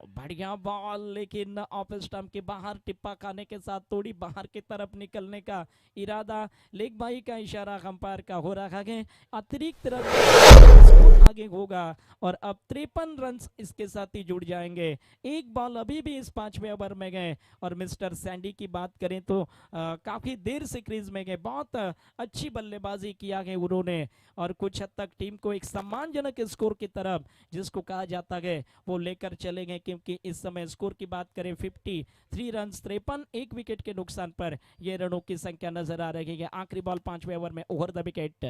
बढ़िया बॉल, लेकिन ऑफ स्टंप के बाहर टिप्पा खाने के साथ थोड़ी बाहर की तरफ निकलने का इरादा, लेग बाई का इशारा अंपायर का हो रहा है। अतिरिक्त रन आगे होगा और अब 53 रन इसके साथ ही जुड़ जाएंगे। एक बॉल अभी भी इस 5वें ओवर में गए। और मिस्टर सैंडी की बात करें तो काफी देर से क्रीज में गए, बहुत अच्छी बल्लेबाजी किया है उन्होंने और कुछ हद तक टीम को एक सम्मानजनक स्कोर की तरफ जिसको कहा जाता है वो लेकर चले गए। क्योंकि इस समय स्कोर की बात करें 53 रन 53 एक विकेट के नुकसान पर ये रनों की संख्या नजर आ रही है। आखिरी बॉल 5वें ओवर में ओवर द विकेट।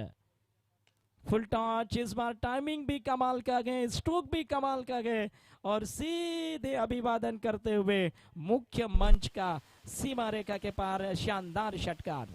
फुल टॉच, इस बार टाइमिंग भी कमाल का गए, स्ट्रोक भी कमाल का गए और सीधे अभिवादन करते हुए मुख्य मंच का सीमा रेखा के पार शानदार षटकार।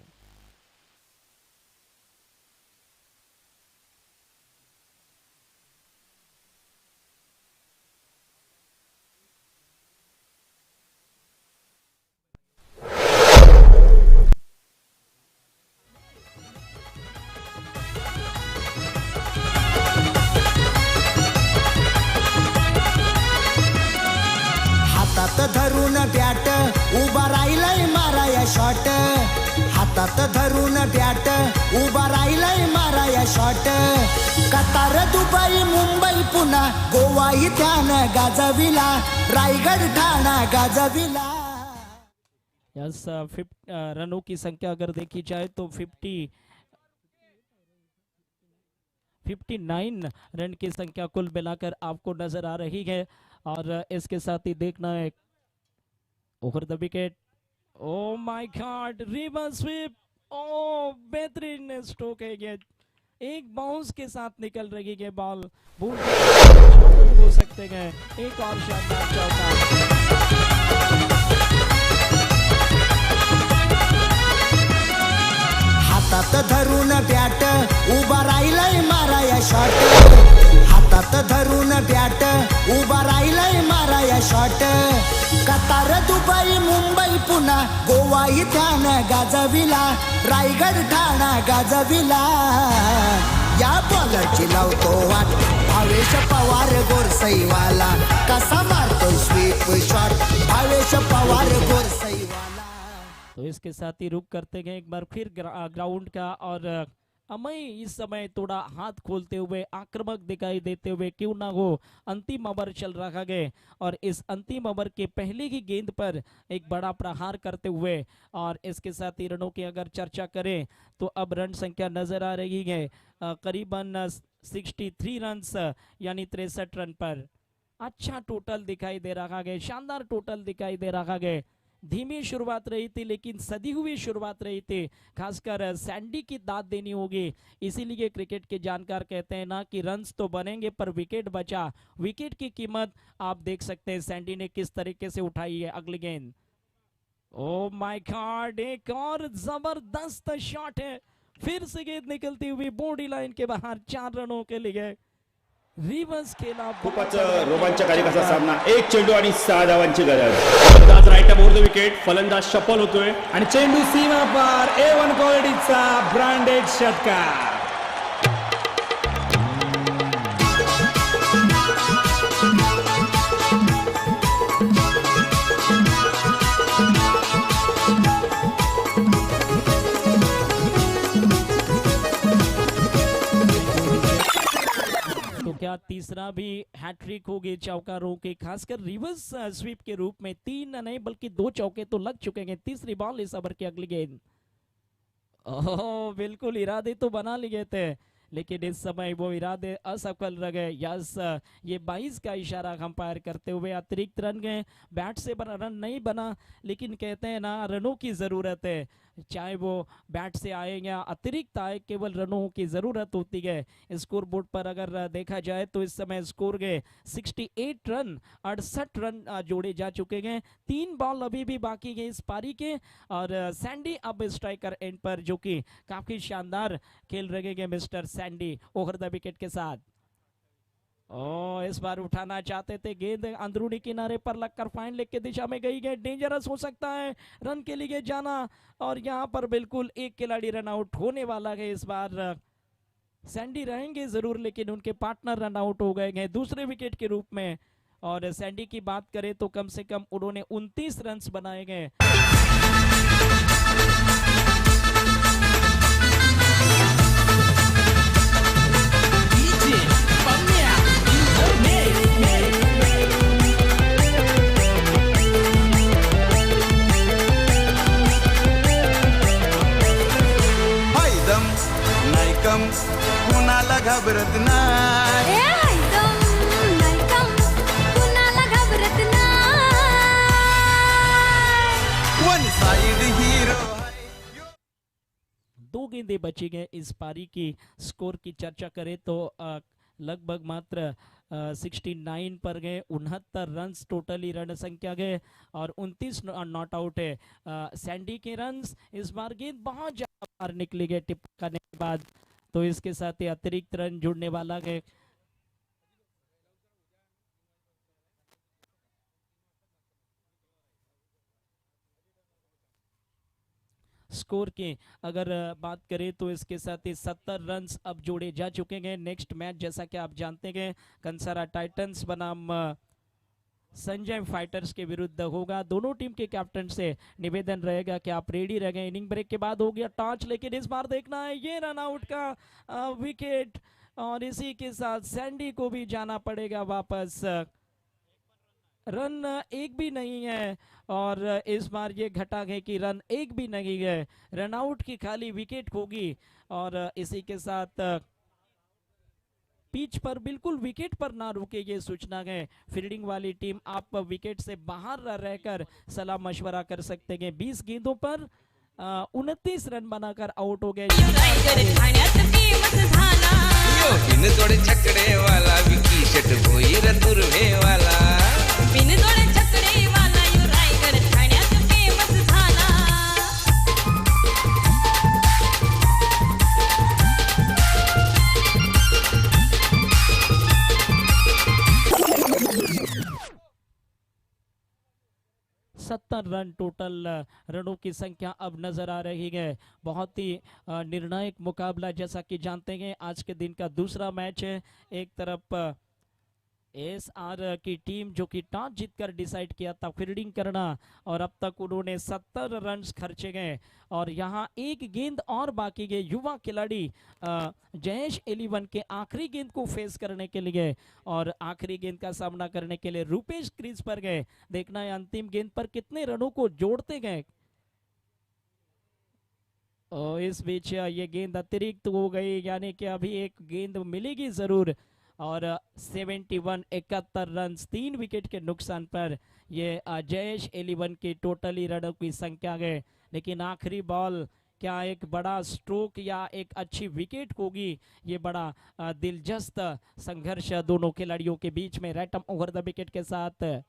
हातात धरून बॅट उभा राहिलाय माराया शॉट कतार दुबई मुंबई पुन्हा गोवा इथ्यानं गाजविला रायगड ठाणा गाजविला यस रनों की संख्या अगर देखी जाए तो 59 रन की संख्या कुल मिलाकर आपको नजर आ रही है और इसके साथ ही देखना है over the wicket oh my god reverse sweep oh बेहतरीन स्ट्रोक है ये एक बाउंस के साथ निकल रही है बॉल हो सकते हैं एक और शानदार चौका हातात धरून बॅट उभा राहिलाय माराया शॉट हातात धरून बॅट उभा राहिलाय माराया शॉट कतार दुबई मुंबई पुन्हा गोवा इथ्यानं गाजविला रायगड ठाणा गाजविला या बॉलरची लावतो वाट भावेश पवार गोरसईवाला कसा मारतो स्वीप शॉट भावेश पवार गोरसईवाला तो इसके साथ ही रुक करते गए एक बार फिर ग्राउंड का और अमय इस समय थोड़ा हाथ खोलते हुए आक्रामक दिखाई देते हुए क्यों ना हो अंतिम ओवर चल रहा है और इस अंतिम ओवर के पहले ही गेंद पर एक बड़ा प्रहार करते हुए और इसके साथ ही रनों की अगर चर्चा करें तो अब रन संख्या नजर आ रही है करीबन 63 रन्स यानी 63 रन पर अच्छा टोटल दिखाई दे रहा है शानदार टोटल दिखाई दे रहा है धीमी शुरुआत रही थी लेकिन सदी हुई शुरुआत रही थी खासकर सैंडी की दाद देनी होगी इसीलिए क्रिकेट के जानकार कहते हैं ना कि रन्स तो बनेंगे पर विकेट बचा विकेट की कीमत आप देख सकते हैं सैंडी ने किस तरीके से उठाई है अगली गेंद ओ माय गॉड एक और जबरदस्त शॉट है फिर से गेंद निकलती हुई बॉडी लाइन के बाहर 4 रनों के लिए रिवर्स खेला खूपच रोमांचकारी असा सामना एक चेंडू आणि 6 धावांची गरज फलंदाज राईट अबोर्ड द विकेट फलंदाज शफल होतोय आणि चेंडू सीमा पार A1 क्वालिटीचा ब्रँडेड षटकार क्या तीसरा भी हैट्रिक होगी चौकारों के खासकर रिवर्स स्वीप के रूप में 3 नहीं बल्कि 2 चौके तो लग चुके हैं तीसरी बॉल इस ओवर की अगली गेंद ओह बिल्कुल इरादे तो बना लिए थे लेकिन इस समय वो इरादे असफल रह गए यस ये 22 का इशारा अंपायर करते हुए अतिरिक्त रन गए बैट से बना रन नहीं बना लेकिन कहते हैं ना रनों की ज़रूरत है चाहे वो बैट से आए या अतिरिक्त आए केवल रनों की ज़रूरत होती है स्कोर बोर्ड पर अगर देखा जाए तो इस समय स्कोर गए 68 रन 68 रन जोड़े जा चुके हैं 3 बॉल अभी भी बाकी है इस पारी के और सैंडी अब स्ट्राइकर एंड पर जो कि काफ़ी शानदार खेल रहे हैं mister Sandy over the wicket के साथ इस बार उठाना चाहते थे गेंद अंदरूनी किनारे पर लगकर फाइन लेग की दिशा में गई है डेंजरस हो सकता है रन के लिए जाना और यहां पर बिल्कुल एक खिलाड़ी रन आउट होने वाला है इस बार सैंडी रहेंगे जरूर लेकिन उनके पार्टनर रन आउट हो गए हैं दूसरे विकेट के रूप में और सैंडी की बात करें तो कम से कम उन्होंने 29 रन बनाए गए कुणाला घाबरत नाही कुणाला घाबरत नाही वन साइड हीरो 2 गेंदें बची गए इस पारी की स्कोर की चर्चा करें तो लगभग मात्र 69 पर गए 69 रन टोटली रन संख्या गए और 29 नॉट आउट है सैंडी के रन्स इस बार गेंद बहुत ज्यादा बाहर निकली गए टिप करने के बाद तो इसके साथ ही अतिरिक्त रन जुड़ने वाला है स्कोर के अगर बात करें तो इसके साथ ही 70 रन्स अब जोड़े जा चुके हैं नेक्स्ट मैच जैसा कि आप जानते हैं कंसारा टाइटंस बनाम संजय फाइटर्स के विरुद्ध होगा। दोनों टीम के कैप्टन से निवेदन रहेगा कि आप रेडी रहें। इनिंग ब्रेक के बाद हो गया टॉस, लेकिन इस बार देखना है ये रन आउट का विकेट, और इसी के साथ सैंडी को भी जाना पड़ेगा वापस। रन एक भी नहीं है, और इस बार ये घटा है कि रन एक भी नहीं है, रन आउट की खाली विकेट होगी। और इसी के साथ पिच पर बिल्कुल विकेट पर ना रुके, ये सूचना है। फील्डिंग वाली टीम आप विकेट से बाहर रहकर सलाह मशवरा कर सकते हैं। 20 गेंदों पर 29 रन बनाकर आउट हो गए। रायगड ठाण्यात फेमस झाला बिनतोड छकडे वाला विकी शट भोईर तुर्भे वाला बिनजोड छकडे वाला यो रायगड ठाण्यात फेमस झाला। सत्तर रन टोटल रनों की संख्या अब नजर आ रही है। बहुत ही निर्णायक मुकाबला, जैसा कि जानते हैं आज के दिन का दूसरा मैच है। एक तरफ एसआर की टीम जो कि टॉस जीतकर डिसाइड किया था फील्डिंग करना, और अब तक उन्होंने 70 रन खर्चे गए, और यहाँ एक गेंद और बाकी है। युवा खिलाड़ी जयेश 11 के आखिरी गेंद को फेस करने के लिए, और आखिरी गेंद का सामना करने के लिए रूपेश क्रीज पर गए। देखना है अंतिम गेंद पर कितने रनों को जोड़ते गए। और इस बीच ये गेंद अतिरिक्त हो गई, यानी कि अभी एक गेंद मिलेगी जरूर। और 71 71 रन 3 विकेट के नुकसान पर ये जयेश 11 की टोटली रनों की संख्या है। लेकिन आखिरी बॉल क्या एक बड़ा स्ट्रोक या एक अच्छी विकेट होगी, ये बड़ा दिलचस्प संघर्ष दोनों खिलाड़ियों के बीच में। रैटम ओवर द विकेट के साथ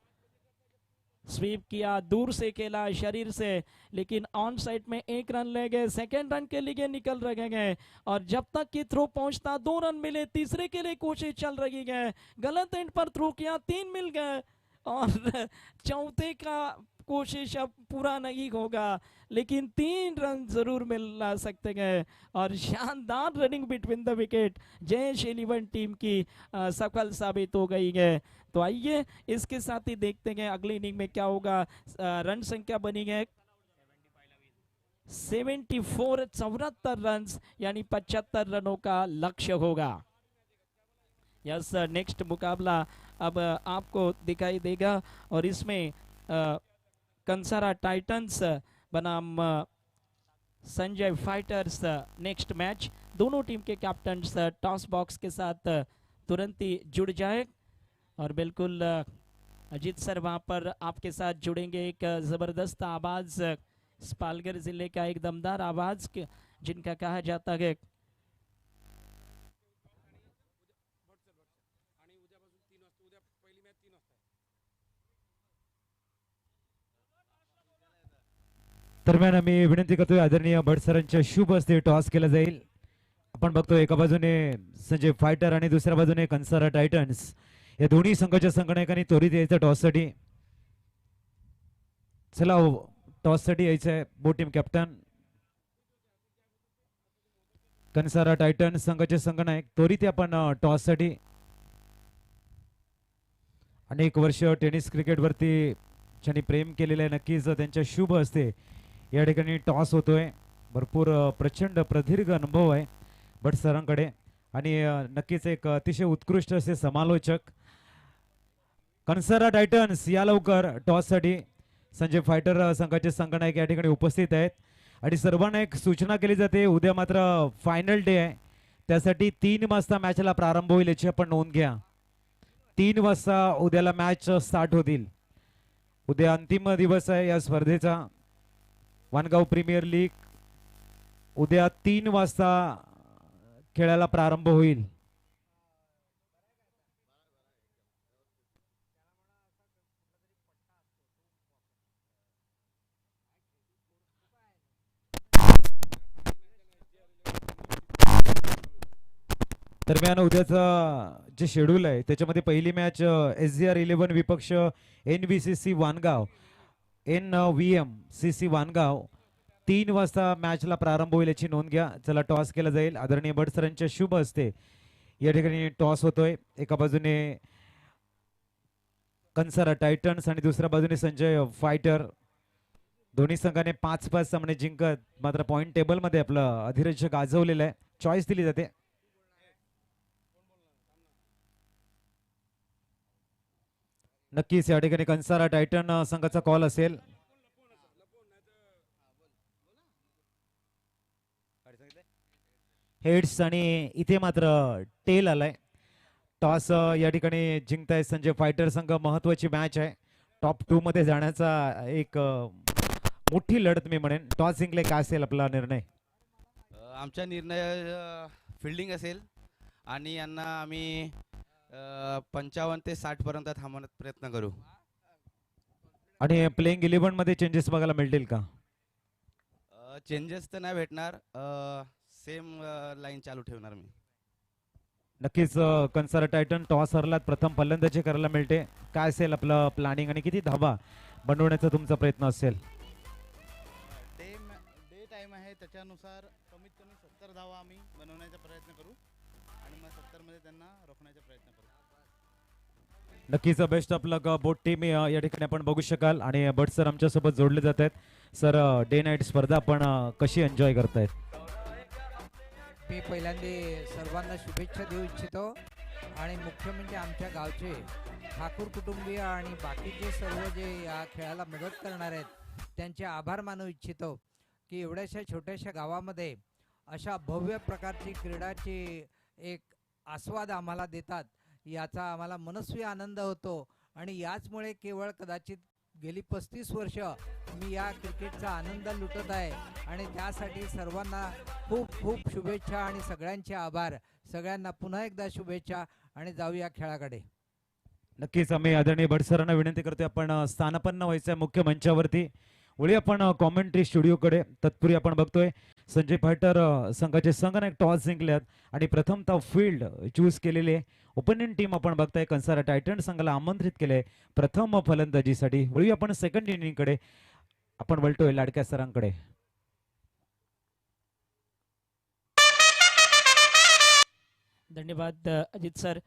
स्वीप किया, दूर से खेला शरीर से, लेकिन ऑन साइड में एक रन ले गए। सेकेंड रन के लिए निकल रहे गए, और जब तक कि थ्रो पहुंचता 2 रन मिले, तीसरे के लिए कोशिश चल रही है। गलत एंड पर थ्रो किया, 3 मिल गए, और चौथे का कोशिश अब पूरा नहीं होगा, लेकिन 3 रन जरूर मिल सकते हैं। और शानदार running between the wicket Jayesh 11 team की सफल साबित हो गई है। तो आइए इसके साथ ही देखते हैं अगली इनिंग में क्या होगा। रन संख्या बनी है 74, 74 रन, यानी 75 रनों का लक्ष्य होगा। यस, नेक्स्ट मुकाबला अब आपको दिखाई देगा, और इसमें कंसारा टाइटंस बनाम संजय फाइटर्स नेक्स्ट मैच। दोनों टीम के कैप्टन्स टॉस बॉक्स के साथ तुरंत ही जुड़ जाए, और बिल्कुल अजीत सर वहाँ पर आपके साथ जुड़ेंगे। एक ज़बरदस्त आवाज़, पालघर ज़िले का एक दमदार आवाज़ जिनका कहा जाता है। दरम्यान आम्ही विनंती करतोय आदरणीय भट सरांच्या शुभ हस्ते टॉस केला जाईल। आपण बघतोय एका बाजूने संजय फायटर आणि दुसऱ्या बाजूने कंसारा टायटन्स, या दोन्ही संघाच्या संघनायकांनी त्वरित यायचं टॉससाठी। चला टॉससाठी यायचंय both team captain. Kansara Titans संघाचे संघनायक त्वरित या आपण टॉससाठी। अनेक वर्ष टेनिस क्रिकेट वरती ज्यांनी प्रेम केलेलं आहे, नक्कीच त्यांच्या शुभ हस्ते या ठिकाणी टॉस होतोय। भरपूर प्रचंड प्रदीर्घ अनुभव आहे भट सरांकडे, आणि नक्कीच एक अतिशय उत्कृष्ट असे समालोचक। कंसारा टायटन्स या लवकर टॉस साठी। संजय फायटर संघाचे संघनायक या ठिकाणी उपस्थित आहेत, आणि सर्वांना एक सूचना केली जाते, उद्या मात्र फायनल डे आहे, त्यासाठी 3 वाजता मॅचला प्रारंभ होईल याची आपण नोंद घ्या। 3 वाजता उद्याला मॅच स्टार्ट होतील। उद्या अंतिम दिवस आहे या स्पर्धेचा, वानगाव प्रीमियर लीग। उद्या 3 वाजता खेळायला प्रारंभ होईल। दरम्यान उद्याचं जे शेड्यूल आहे त्याच्यामध्ये पहिली मॅच SGR 11 विपक्ष NVCC वानगाव, NVMCC वानगाव। 3 वाजता मॅचला प्रारंभ होईल याची नोंद घ्या। चला टॉस केला जाईल आदरणीय भट सरांच्या शुभ हस्ते या ठिकाणी टॉस होतोय। एका बाजूने कंसारा टायटन्स आणि दुसऱ्या बाजूने संजय फायटर. दोन्ही संघाने 5-5 सामने जिंकत मात्र पॉइंट टेबल मध्ये आपलं अधिराज्य गाजवलेलं आहे. चॉईस दिली जाते. नक्कीच या ठिकाणी कंसारा टायटन संघाचा कॉल असेल. हेड्स आणि इथे मात्र टेल आलाय. टॉस या ठिकाणी जिंकताय संजय फायटर संघ. महत्वाची मॅच आहे. टॉप 2 मध्ये जाण्याचा एक मोठी लढत मी म्हणेन. टॉस जिंकले, काय असेल आपला निर्णय? आमचा निर्णय फिल्डिंग असेल आणि यांना आम्ही 55 ते 60 पर्यंत थांबवण्याचा प्रयत्न करू. आणि प्लेइंग 11 मध्ये चेंजेस बघायला मिळतील का? चेंजेस तर नाही भेटणार. सेम लाईन चालू ठेवणार मी. नक्कीच कंसारा टायटन टॉस हरलात, प्रथम फलंदाजी करायला मिळते. काय असेल आपलं प्लॅनिंग आणि किती धावा बनवण्याचा तुमचा प्रयत्न असेल? डे टाइम आहे, त्याच्यानुसार कमीत कमी 70 धावा आम्ही बनवण्याचा प्रयत्न करू आणि मग 70 मध्ये त्यांना रोखण्याचा प्रयत्न करू. नक्कीच best of luck boat team या ठिकाणी आपण बघू शकाल. आणि बट सर आमच्या सोबत जोडले जात आहेत. सर डे नाईट स्पर्धा आपण कशी एन्जॉय करतायत? मी पहिल्यांदा सर्वांना शुभेच्छा देऊ इच्छितो आणि मुख्य म्हणजे आमच्या गावचे ठाकूर कुटुंबीय आणि बाकीचे सर्व जे या खेळाला मदत करणार आहेत त्यांचे आभार मानू इच्छितो की एवढ्याशा छोट्याशा गावामध्ये अशा भव्य प्रकारची क्रीडाची एक आस्वाद आम्हाला देतात, याचा आम्हाला मनस्वी आनंद होतो. आणि याचमुळे केवळ कदाचित गेली 35 वर्ष मी या क्रिकेटचा आनंद लुटत आहे आणि त्यासाठी सर्वांना खूप खूप शुभेच्छा आणि सगळ्यांचे आभार. सगळ्यांना पुन्हा एकदा शुभेच्छा आणि जाऊया खेळाकडे. नक्कीच आम्ही आदरणीय भट सरांना विनंती करतोय आपण स्थानापन्न व्हायचं मुख्य मंचावरती. वळी आपण कॉमेंट्री स्टुडिओकडे. तत्पूर्वी आपण बघतोय संजय फायटर संघाचे संघनायक टॉस जिंकल्यात आणि प्रथमतः फील्ड चूज केलेले ओपनिंग टीम आपण बघताय कंसारा टायटन संघाला आमंत्रित केले प्रथम फलंदाजीसाठी. वळी आपण सेकंड इनिंग कडे. आपण वळतोय लाडक्या सरांकडे. धन्यवाद अजीत सर.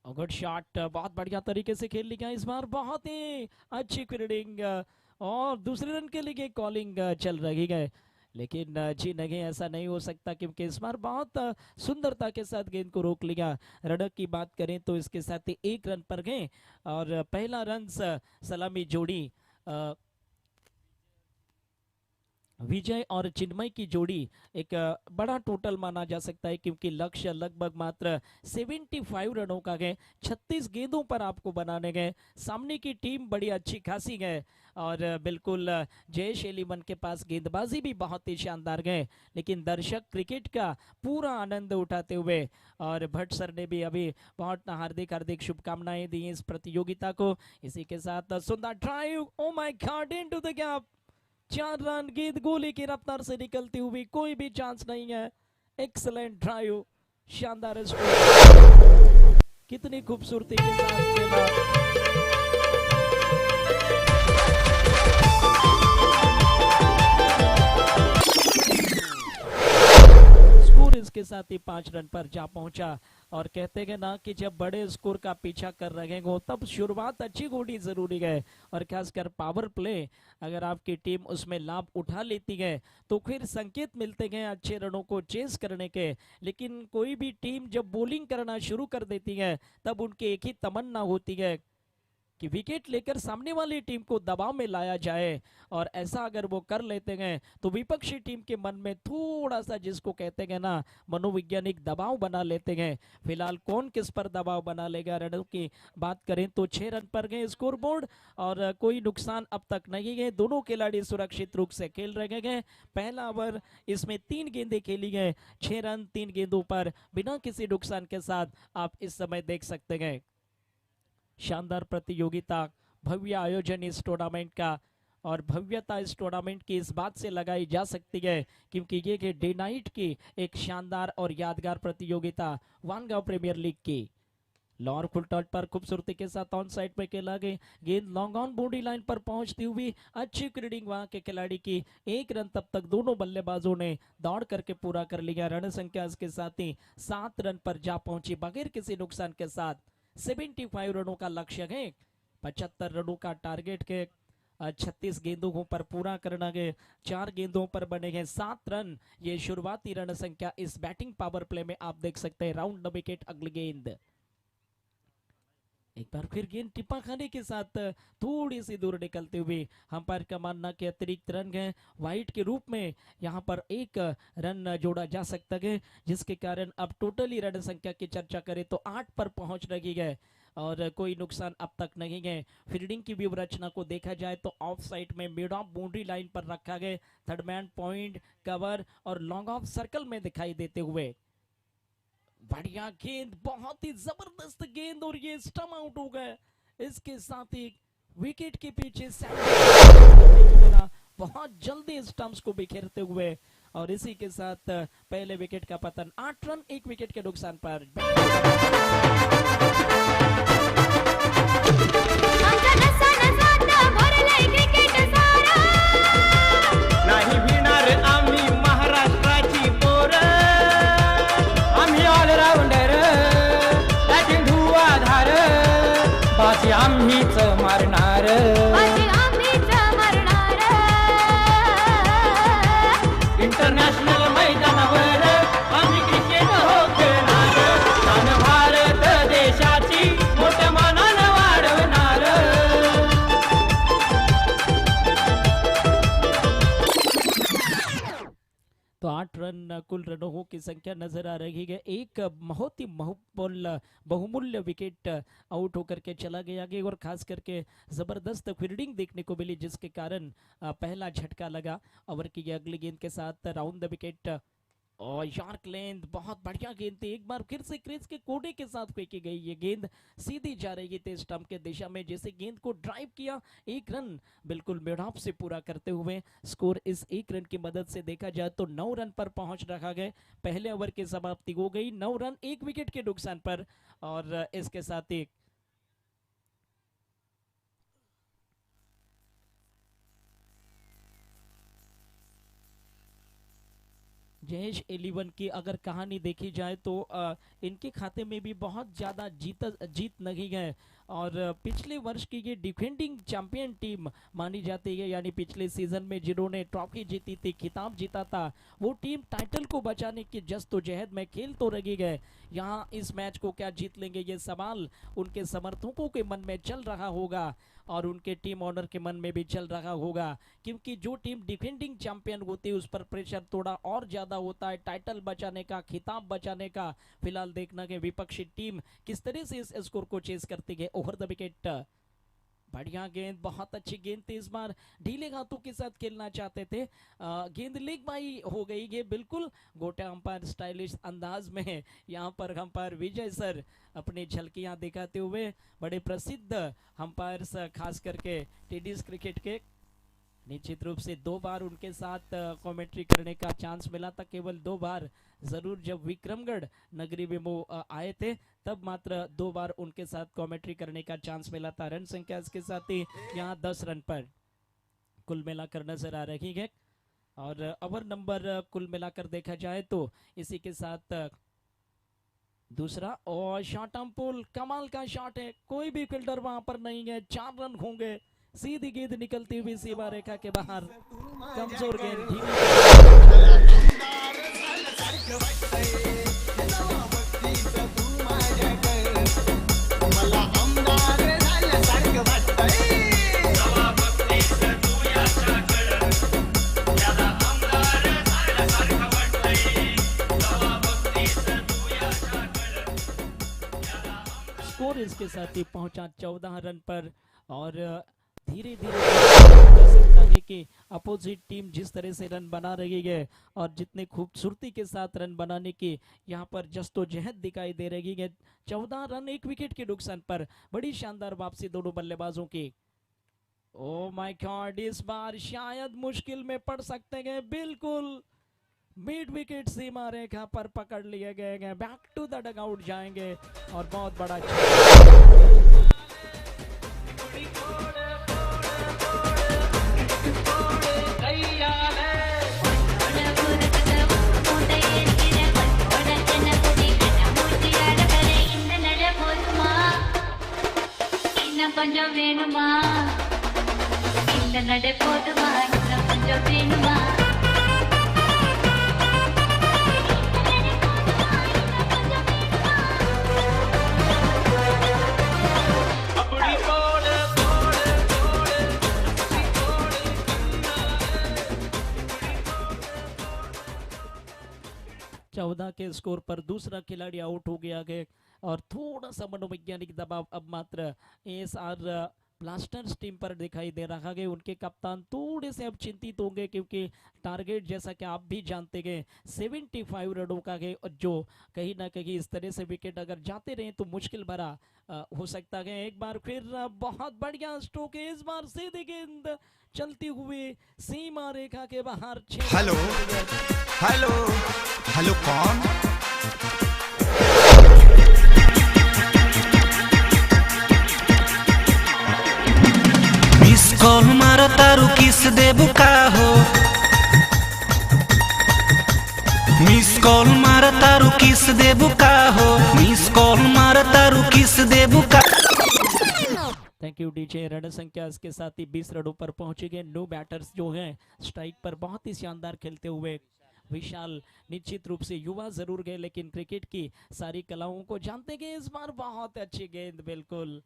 गुड शॉट, बहुत बढ़िया तरीके से खेल लिया इस बार. बहुत ही अच्छी फील्डिंग और दूसरे रन के लिए कॉलिंग चल रही है, लेकिन जी नहीं, ऐसा नहीं हो सकता क्योंकि इस बार बहुत सुंदरता के साथ गेंद को रोक लिया. रनर की बात करें तो इसके साथ ही 1 रन पर गए और पहला रन सलामी जोड़ी विजय और चिन्मय की जोड़ी एक बड़ा टोटल माना जा सकता है क्योंकि लक्ष्य लगभग मात्र 75 रनों का गए. 36 गेंदों पर आपको बनाने गए. सामने की टीम बड़ी अच्छी खासी गए और बिल्कुल जयेश एलिमन के पास गेंदबाजी भी बहुत ही शानदार गए, लेकिन दर्शक क्रिकेट का पूरा आनंद उठाते हुए और भट्ट सर ने भी अभी बहुत हार्दिक हार्दिक शुभकामनाएं दी इस प्रतियोगिता को. इसी के साथ सुंदर drive, O my God, into the gap. 4 run, गेंद गोली की रफ्तार से निकलती हुई, कोई भी चांस नहीं है. एक्सलेंट ड्राइव, शानदार स्ट्रोक, कितनी खूबसूरती के साथ खेला. स्कोर इसके साथ ही 5 रन पर जा पहुंचा और कहते हैं ना कि जब बड़े स्कोर का पीछा कर रहे हो तब शुरुआत अच्छी होनी जरूरी है और खासकर पावर प्ले अगर आपकी टीम उसमें लाभ उठा लेती है तो फिर संकेत मिलते हैं अच्छे रनों को चेस करने के. लेकिन कोई भी टीम जब बॉलिंग करना शुरू कर देती है तब उनकी एक ही तमन्ना होती है कि विकेट लेकर सामने वाली टीम को दबाव में लाया जाए और ऐसा अगर वो कर लेते हैं तो विपक्षी टीम के मन में थोड़ा सा, जिसको कहते हैं ना, मनोवैज्ञानिक दबाव बना लेते हैं. फिलहाल कौन किस पर दबाव बना लेगा. रनों की बात करें तो 6 रन पर गए स्कोरबोर्ड और कोई नुकसान अब तक नहीं है. दोनों खिलाड़ी सुरक्षित रूप से खेल रहे हैं. पहला ओवर, इसमें 3 गेंदें खेली गए, 6 रन 3 गेंदों पर बिना किसी नुकसान के साथ आप इस समय देख सकते हैं. शानदार प्रतियोगिता, भव्य आयोजन इस टूर्नामेंट का और भव्यता इस टूर्नामेंट की इस बात से लगाई जा सकती है क्योंकि ये कि डे नाइट की एक शानदार और यादगार प्रतियोगिता वानगांव प्रीमियर लीग की. लोअर फुल टॉट पर खूबसूरती के साथ ऑन साइड पे खेला गया. गेंद लॉन्ग ऑन बॉडी लाइन पर पहुंचती हुई अच्छी फील्डिंग वहां के खिलाड़ी की. 1 रन तब तक दोनों बल्लेबाजों ने दौड़ करके पूरा कर लिया. रन संख्या इसके साथ ही 7 रन पर जा पहुंची बगैर किसी नुकसान के साथ. 75 रनों का लक्ष्य है. 75 रनों का टारगेट के 36 गेंदों पर पूरा करना गए, 4 गेंदों पर बने गए 7 रन। ये शुरुआती रन संख्या इस बैटिंग पावर प्ले में आप देख सकते हैं। राउंड द विकेट, अगली गेंद एक बार फिर गेंद टिप्पा खाने के साथ थोड़ी सी दूर निकलते हुए अंपायर का मानना कि अतिरिक्त रन गए वाइड के रूप में यहाँ पर 1 रन जोड़ा जा सकता है, जिसके कारण अब टोटली रन संख्या की चर्चा करें तो 8 पर पहुंच रही है और कोई नुकसान अब तक नहीं है। फील्डिंग की व्यवस्था को देखा जाए तो ऑफ साइड में मिड ऑफ बाउंड्री लाइन पर रखा गया, थर्ड मैन पॉइंट, कवर और लॉन्ग ऑफ सर्कल में दिखाई देते हुए बढ़िया गेंद, बहुत ही जबरदस्त गेंद और ये स्टंप आउट हो गए। इसके साथ ही विकेट के पीछे बहुत जल्दी स्टंप्स को बिखेरते हुए और इसी के साथ पहले विकेट का पतन। 8 रन 1 विकेट के नुकसान पर। नाही भिणार आम्ही महाराष्ट्राची पोर, आम्ही ऑलराऊंडर, बॅटिंग धुवाधार, बाजी आम्हीच मारणार, इंटरनॅशनल मैदानावर आम्ही क्रिकेट हो खेळणार, शान भारत देशाची मोठ्या मानानं वाढवणार। तो 8 रन कुल रनों की संख्या नजर आ रही है। एक बहुत ही बहुमूल्य विकेट आउट होकर के चला गया है और खास करके जबरदस्त फील्डिंग देखने को मिली, जिसके कारण पहला झटका लगा। ओवर की अगली गेंद के साथ राउंड द विकेट और शार्क लेंथ, बहुत बढ़िया गेंद थी। एक बार फिर से क्रीज के कोने के साथ फेंकी गई ये गेंद सीधी जा रही थी स्टंप के दिशा में, जैसे गेंद को ड्राइव किया। 1 रन बिल्कुल मिड ऑफ से पूरा करते हुए स्कोर इस 1 रन की मदद से देखा जाए तो 9 रन पर पहुंच रखा गया। पहले ओवर की समाप्ति हो गई 9 रन 1 विकेट के नुकसान पर और इसके साथ ही जयेश 11 की अगर कहानी देखी जाए तो इनके खाते में भी बहुत ज़्यादा जीत नहीं है और पिछले वर्ष की ये डिफेंडिंग चैंपियन टीम मानी जाती है, यानी पिछले सीजन में जिन्होंने ट्रॉफी जीती थी, खिताब जीता था, वो टीम टाइटल को बचाने की जद्दोजहद में खेल तो रही है। यहाँ इस मैच को क्या जीत लेंगे ये सवाल उनके समर्थकों के मन में चल रहा होगा और उनके टीम ऑनर के मन में भी चल रहा होगा, क्योंकि जो टीम डिफेंडिंग चैंपियन होती है उस पर प्रेशर थोड़ा और ज़्यादा होता है टाइटल बचाने का, खिताब बचाने का। फिलहाल देखना कि विपक्षी टीम किस तरह से इस स्कोर को चेस करती है। ओवर द विकेट, बढ़िया गेंद, बहुत अच्छी गेंद थी। इस बार ढीले हाथों के साथ खेलना चाहते थे, गेंद लेग बाई हो गई। ये बिल्कुल गोटा अंपायर स्टाइलिश अंदाज में यहाँ पर अंपायर विजय सर अपनी झलकियां दिखाते हुए, बड़े प्रसिद्ध अंपायर्स खास करके टेनिस क्रिकेट के, निश्चित रूप से 2 बार उनके साथ कमेंट्री करने का चांस मिला था, केवल 2 बार जरूर। जब विक्रमगढ़ नगरी में वो आए थे तब मात्र 2 बार उनके साथ कमेंट्री करने का चांस मिला था। रन संख्या इसके साथ ही यहाँ 10 रन पर कुल मिलाकर नजर आ रही है और ओवर नंबर कुल मिलाकर देखा जाए तो इसी के साथ दूसरा और शॉट अम्पुल, कमाल का शॉट है, कोई भी फील्डर वहां पर नहीं है। 4 रन होंगे, सीधी गेंद निकलती हुई सीमा रेखा के बाहर, कमजोर गेंद स्कोर इसके साथ ही पहुंचा 14 रन पर और धीरे धीरे कि अपोजिट टीम जिस तरह से रन बना रही है और जितने खूबसूरती के साथ रन बनाने की यहाँ पर जस्तोजहद दिखाई दे रही है। 14 रन 1 विकेट के नुकसान पर बड़ी शानदार वापसी दोनों बल्लेबाजों की। ओ माय गॉड, इस बार शायद मुश्किल में पड़ सकते हैं, बिल्कुल मिड विकेट सीमा रेखा पर पकड़ लिए गए हैं, बैक टू द डगआउट जाएंगे और बहुत बड़ा ಕೊಂಚ ವೇಣುಮಾ ಇಂದ ನಡೆ ಪೋದುಮಾ ಇನ್ನ ಕೊಂಚ ವೇಣುಮಾ चौदह के स्कोर पर दूसरा खिलाड़ी आउट हो गया है और थोड़ा सा मनोवैज्ञानिक दबाव अब मात्र एएसआर ब्लास्टर्स टीम पर दिखाई दे रहा है। उनके कप्तान थोड़े से अब चिंतित होंगे क्योंकि टारगेट जैसा कि आप भी जानते गए 75 रनों का है और जो कहीं ना कहीं इस तरह से विकेट अगर जाते रहे तो मुश्किल भरा हो सकता है। एक बार फिर बहुत बढ़िया स्ट्रोक है, इस बार सीधी गेंद चलती हुई सीमा रेखा के बाहर। हेलो हेलो हेलो कौन? मिस कॉल मारो तारू किस देबू का हो, मिस कॉल मारो तारू किस देबू का हो, मिस कॉल मारो तारू किस देबू का। Thank you DJ. रन संख्या इसके साथ ही 20 रनों पर पहुंचे गए। नो बैटर्स जो हैं स्ट्राइक पर बहुत ही शानदार खेलते हुए विशाल निश्चित रूप से युवा जरूर गए लेकिन क्रिकेट की सारी कलाओं को जानते गए। इस बार बहुत अच्छी गेंद, बिल्कुल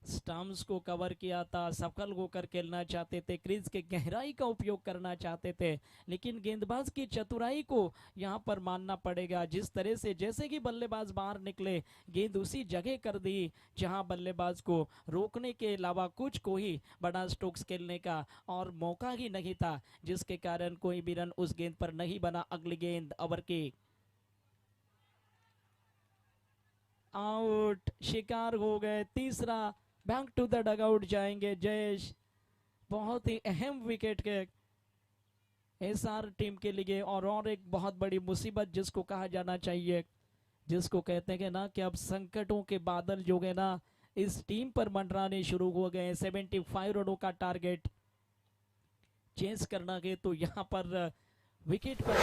स्टंप्स को कवर किया था, सफल होकर खेलना चाहते थे, क्रीज के गहराई का उपयोग करना चाहते थे लेकिन गेंदबाज की चतुराई को यहां पर मानना पड़ेगा। जिस तरह से जैसे कि बल्लेबाज बाहर निकले गेंद उसी जगह कर दी जहां बल्लेबाज को रोकने के अलावा कुछ कोई बड़ा स्ट्रोक्स खेलने का और मौका ही नहीं था, जिसके कारण कोई भी रन उस गेंद पर नहीं बना। अगली गेंद ओवर की आउट, शिकार हो गए। तीसरा बैक टू द डगआउट जाएंगे जयेश। बहुत ही अहम विकेट के एसआर टीम के लिए और एक बहुत बड़ी मुसीबत जिसको कहा जाना चाहिए, जिसको कहते हैं ना कि अब संकटों के बादल जो है ना इस टीम पर मंडराने शुरू हो गए। 75 रनों का टारगेट चेस करना है तो यहाँ पर विकेट पर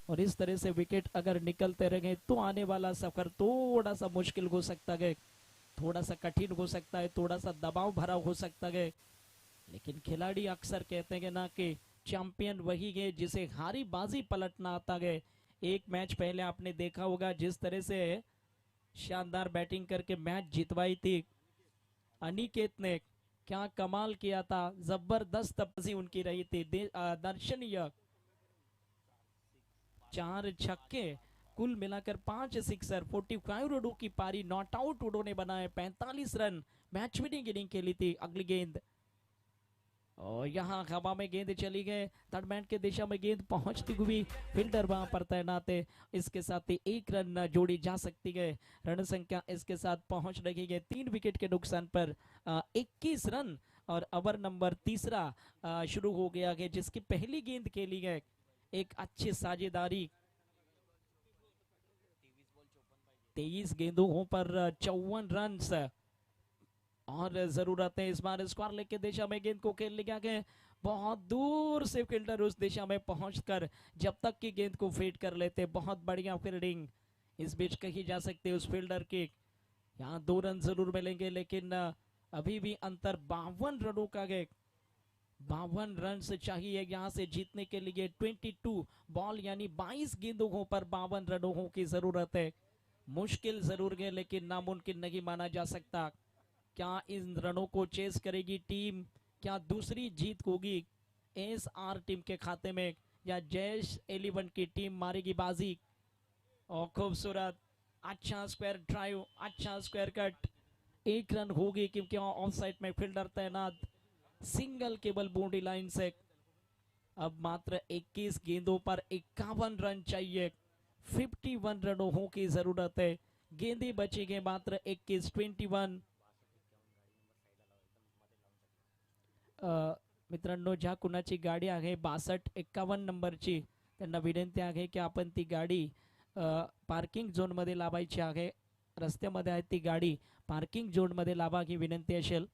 और इस तरह से विकेट अगर निकलते रहे तो आने वाला सफर थोड़ा सा मुश्किल हो सकता है, थोड़ा सा कठिन हो सकता है, थोड़ा सा दबाव भरा हो सकता है। लेकिन खिलाड़ी अक्सर कहते हैं ना कि चैंपियन वही है जिसे हारी बाजी पलटना आता है। एक मैच पहले आपने देखा होगा जिस तरह से शानदार बैटिंग करके मैच जितवाई थी अनिकेत ने, क्या कमाल किया था, जबरदस्त बाजी उनकी रही थी, दर्शनीय। 4 छक्के, कुल मिलाकर 5 सिक्सर, 45 रनों की पारी, नॉट आउट उन्होंने बनाए, 45 रन मैच विनिंग इनिंग खेली थी। अगली गेंद और यहाँ हवा में गेंद चली गए, थर्ड मैन के दिशा में गेंद पहुंचती हुई, फील्डर वहां पर तैनात है। इसके साथ ही 1 रन जोड़ी जा सकती है। रन संख्या इसके साथ पहुंच रही है 3 विकेट के नुकसान पर 21 रन और ओवर नंबर तीसरा शुरू हो गया है जिसकी पहली गेंद खेली है। एक अच्छी साझेदारी, 23 गेंदों पर 54 रन और जरूरत है इस बार स्क्वायर लेग के दिशा में गेंद को खेल लिया गया। बहुत दूर से फील्डर उस दिशा में पहुंचकर जब तक की गेंद को फीड कर लेते, बहुत बढ़िया फील्डिंग इस बीच कही जा सकती है उस फील्डर की। यहाँ 2 रन जरूर मिलेंगे लेकिन अभी भी अंतर 52 रनों का है। 52 रन से चाहिए यहाँ से जीतने के लिए। 22 बॉल यानी 22 गेंदों पर 52 रनों की जरूरत है। मुश्किल जरूर है लेकिन नामुमकिन नहीं माना जा सकता। क्या इन रनों को चेस करेगी टीम, क्या दूसरी जीत होगी एसआर टीम के खाते में या जयेश 11 की टीम मारेगी बाजी? और खूबसूरत अच्छा स्क्वायर ड्राइव, अच्छा स्क्वायर कट, 1 रन होगी क्योंकि ऑफ साइड में फील्डर तैनात, सिंगल केबल बाउंड्री लाइन से। अब मात्र 21 गेंदों पर 51 रन चाहिए, 51 रनों की जरूरत है। गेंदें बची गए मात्र 21, 21। मित्रांनो, ज्या कुणाची गाडी आहे 62-51 नंबरची, त्यांना विनंती आहे की आपण ती गाडी पार्किंग झोन मध्ये लावायची आहे। रस्त्यामध्ये आहे ती गाडी, पार्किंग झोन मध्ये लावा ही विनंती असेल।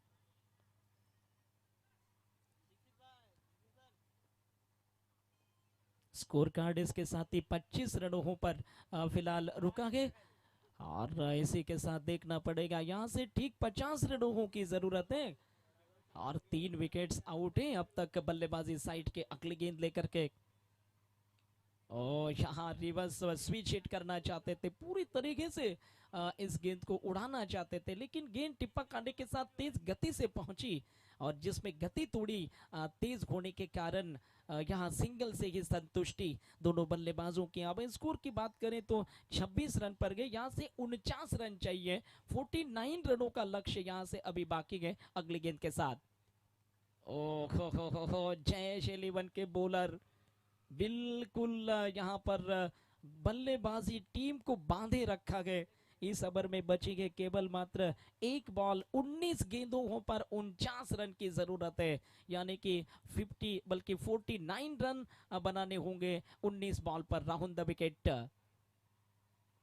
स्कोर कार्ड इसके साथ ही 25 रनों पर फिलहाल रुका है। और इसी के साथ देखना पड़ेगा यहाँ से ठीक 50 रनों की जरूरत है और 3 विकेट्स आउट हैं अब तक बल्लेबाजी साइड के अगली गेंद लेकर के। और यहाँ रिवर्स स्विच हिट करना चाहते थे, पूरी तरीके से इस गेंद को उड़ाना चाहते थे, लेकिन गेंद टिप्पा आने के साथ तेज गति से पहुंची और जिसमें गति थोड़ी तेज होने के कारण यहाँ सिंगल से ही संतुष्टि दोनों बल्लेबाजों की। अब स्कोर की बात करें तो 26 रन पर गए, यहाँ से 49 रन चाहिए, 49 रनों का लक्ष्य यहाँ से अभी बाकी है अगली गेंद के साथ। ओहो हो जयेश 11 के बॉलर बिल्कुल यहाँ पर बल्लेबाजी टीम को बांधे रखा गया। इस ओवर में बची है केवल मात्र 1 बॉल, 19 गेंदों पर 49 रन की जरूरत है, यानी कि 49 रन बनाने होंगे 19 बॉल पर राउंड द विकेट।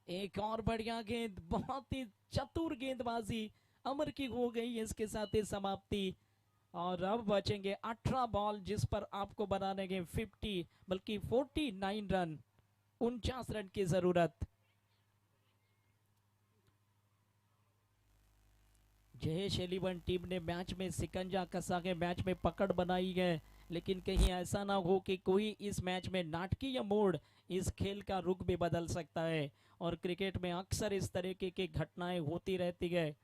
एक और बढ़िया गेंद, बहुत ही चतुर गेंदबाजी अमर की हो गई, इसके साथ ही समाप्ति। और अब बचेंगे 18 बॉल जिस पर आपको बनाने के 49 रन, 49 रन की जरूरत। जयेश 11 टीम ने मैच में सिकंजा कसा के मैच में पकड़ बनाई है, लेकिन कहीं ऐसा ना हो कि कोई इस मैच में नाटकीय मोड़ इस खेल का रुख भी बदल सकता है। और क्रिकेट में अक्सर इस तरीके की घटनाएं होती रहती है,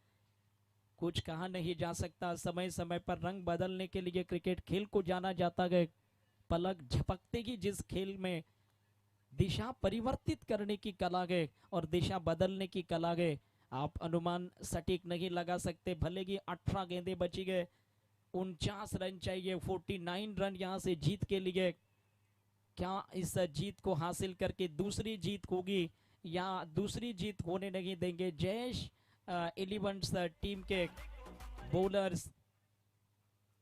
कुछ कहा नहीं जा सकता। समय समय पर रंग बदलने के लिए क्रिकेट खेल को जाना जाता है। पलक झपकते ही जिस खेल में दिशा परिवर्तित करने की कला है और दिशा बदलने की कला है, आप अनुमान सटीक नहीं लगा सकते। भले ही 18 गेंदें बची गए, 49 रन चाहिए, 49 रन यहाँ से जीत के लिए। क्या इस जीत को हासिल करके दूसरी जीत होगी या दूसरी जीत होने नहीं देंगे जयेश 11 टीम के बॉलर्स।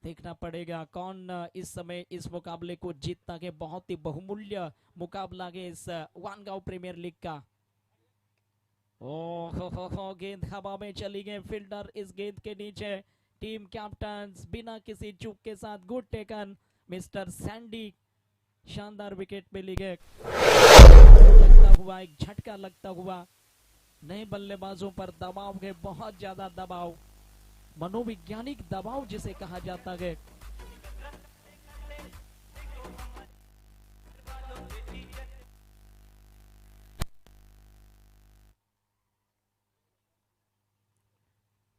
देखना पड़ेगा कौन इस समय इस मुकाबले को जीतता है। बहुत ही बहुमूल्य मुकाबला है इस वानगांव प्रीमियर लीग का। ओह गेंद हवा में चली गई, फील्डर इस गेंद के नीचे। टीम कैप्टन बिना किसी चूक के साथ गुड टेकन मिस्टर सैंडी, शानदार विकेट मिली गए। लगता हुआ एक झटका लगता हुआ, नए बल्लेबाजों पर दबाव है, बहुत ज्यादा दबाव, मनोवैज्ञानिक दबाव जिसे कहा जाता है।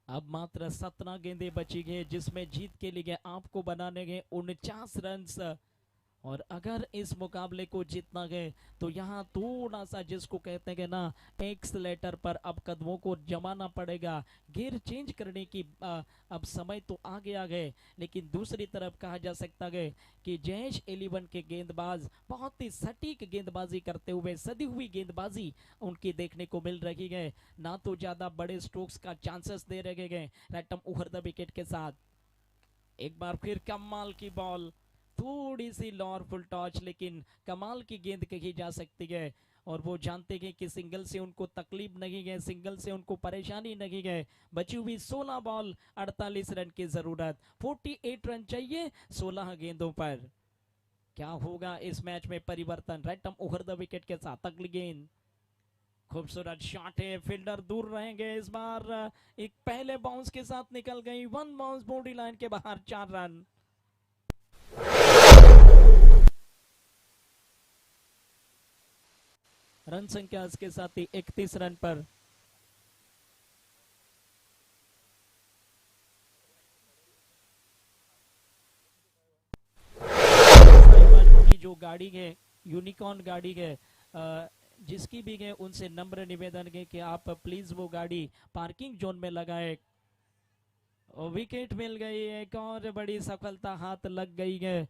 अब मात्र 17 गेंदें बची गई जिसमें जीत के लिए आपको बनाने गए 49 रन। और अगर इस मुकाबले को जीतना है तो यहाँ थोड़ा सा जिसको कहते हैं ना एक्सलेटर पर अब कदमों को जमाना पड़ेगा, गियर चेंज करने की अब समय तो आ गया है। लेकिन दूसरी तरफ कहा जा सकता है कि जयेश 11 के गेंदबाज बहुत ही सटीक गेंदबाजी करते हुए सदी हुई गेंदबाजी उनकी देखने को मिल रही है, ना तो ज्यादा बड़े स्ट्रोक्स का चांसेस दे रहे गए रैटम ओवर द विकेट के साथ। एक बार फिर कमाल की बॉल, थोड़ी सी लॉर फुल टॉच, लेकिन कमाल की गेंद कही जा सकती है। और वो जानते हैं कि सिंगल से उनको तकलीफ नहीं है, सिंगल से उनको परेशानी नहीं है। बची हुई 16 बॉल, 48 रन की जरूरत, 48 रन चाहिए 16 गेंदों पर। क्या होगा इस मैच में परिवर्तन रैटम ओवर द विकेट के साथ। अगली गेंद, खूबसूरत शॉट है, फील्डर दूर रहेंगे इस बार। एक पहले बाउंस के साथ निकल गई, 1 बाउंस बाउंड्री लाइन के बाहर, 4 रन। रन संख्या इसके साथ ही 31 रन पर। की जो गाड़ी है, यूनिकॉर्न गाड़ी है, जिसकी भी है उनसे नम्र निवेदन है कि आप प्लीज वो गाड़ी पार्किंग जोन में लगाए। विकेट मिल गई, एक और बड़ी सफलता हाथ लग गई है।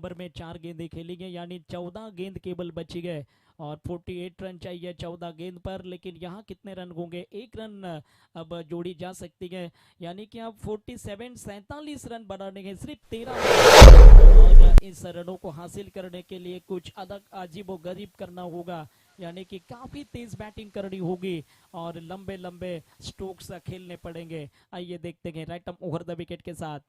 ओवर में 4 गेंदें खेली गई, यानी 14 गेंद केवल बची गए और 48 रन चाहिए 14 गेंद पर। लेकिन यहाँ कितने रन होंगे, 1 रन अब जोड़ी जा सकती है, यानी कि अब 47 रन बनाने हैं सिर्फ 13। और इस रनों को हासिल करने के लिए कुछ अलग अजीबो गरीब करना होगा, यानी कि काफी तेज बैटिंग करनी होगी और लंबे लंबे स्ट्रोक्स खेलने पड़ेंगे। आइए देखते हैं right arm over the wicket के साथ।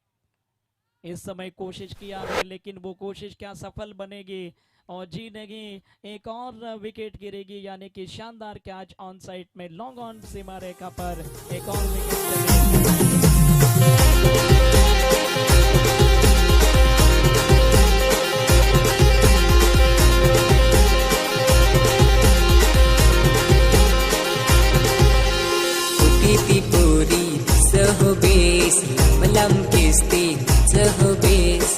इस समय कोशिश किया है लेकिन वो कोशिश क्या सफल बनेगी, और जी नहीं, एक और विकेट गिरेगी, यानी कि शानदार कैच ऑन साइड में लॉन्ग ऑन सीमा रेखा पर एक और विकेट। पूरी सहबेस मलम किस्ती सहबेस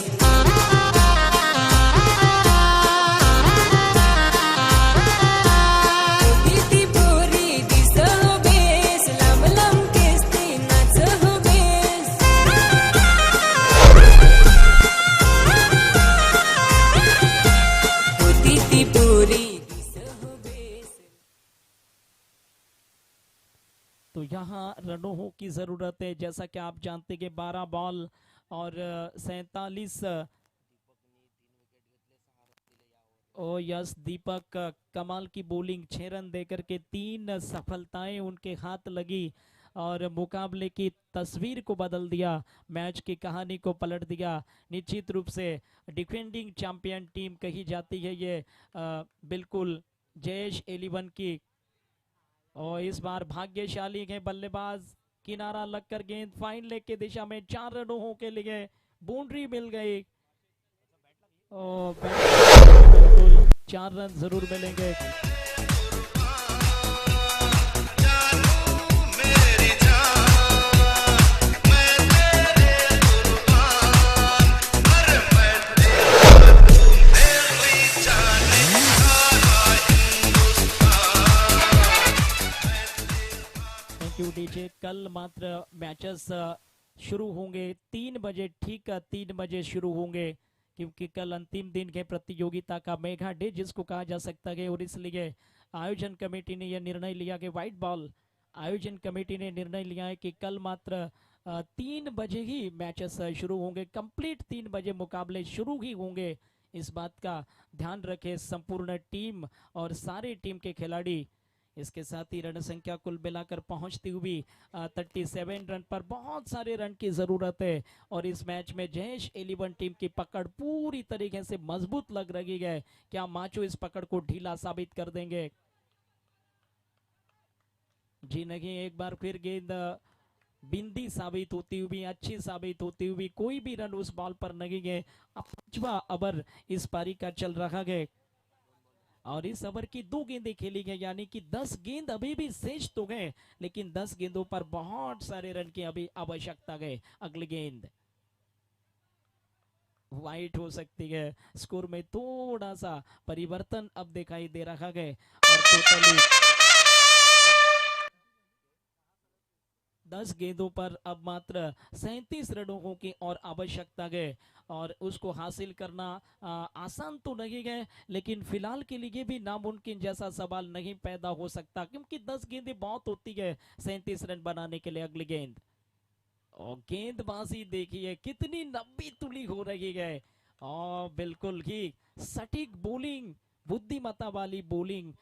तो यहाँ रनों की जरूरत है, जैसा कि आप जानते हैं 12 बॉल और 47। ओ यस, दीपक कमाल की बॉलिंग, 6 रन देकर के 3 सफलताएं उनके हाथ लगी और मुकाबले की तस्वीर को बदल दिया, मैच की कहानी को पलट दिया। निश्चित रूप से डिफेंडिंग चैंपियन टीम कही जाती है ये बिल्कुल जयेश 11 की, और इस बार भाग्यशाली है बल्लेबाज। किनारा लगकर गेंद फाइन लेग की दिशा में 4 रनों के लिए बाउंड्री मिल गई, और बिल्कुल 4 रन जरूर मिलेंगे। डीजे कल मात्र मैचेस शुरू होंगे 3 बजे, ठीक 3 बजे शुरू होंगे, क्योंकि कल अंतिम दिन है प्रतियोगिता का, मेगा डे जिसको कहा जा सकता है। और इसलिए आयोजन कमेटी ने यह निर्णय लिया कि व्हाइट बॉल आयोजन कमेटी ने निर्णय लिया है कि कल मात्र 3 बजे ही मैचेस शुरू होंगे, कंप्लीट 3 बजे मुकाबले शुरू ही होंगे। इस बात का ध्यान रखें संपूर्ण टीम और सारे टीम के खिलाड़ी। इसके साथ ही रन संख्या कुल मिलाकर पहुंचती हुई 37 रन पर बहुत सारे रन की जरूरत है, और इस मैच में जयेश 11 टीम की पकड़ पूरी तरीके से मजबूत लग रही है। क्या माचो इस पकड़ को ढीला साबित कर देंगे? जी नहीं, एक बार फिर गेंद बिंदी साबित होती हुई, अच्छी साबित होती हुई, कोई भी रन उस बॉल पर नहीं है। अब 5वां ओवर इस पारी का चल रहा है और इस ओवर की 2 गेंदें खेली गई, यानी कि 10 गेंद अभी भी शेष तो गए, लेकिन 10 गेंदों पर बहुत सारे रन की अभी आवश्यकता है। अगली गेंद वाइट हो सकती है, स्कोर में थोड़ा सा परिवर्तन अब दिखाई दे रहा है, और टोटली 10 गेंदों पर अब मात्र 37 रनों की और आवश्यकता है, और उसको हासिल करना आसान तो नहीं है, लेकिन फिलहाल के लिए भी नामुमकिन जैसा सवाल नहीं पैदा हो सकता, क्योंकि 10 गेंदें बहुत होती है 37 रन बनाने के लिए। अगली गेंद, और गेंदबाजी देखिए कितनी लंबी तुली हो रही है, और बिल्कुल ही सटीक बॉलिंग, बुद्धिमत्ता वाली बॉलिंग,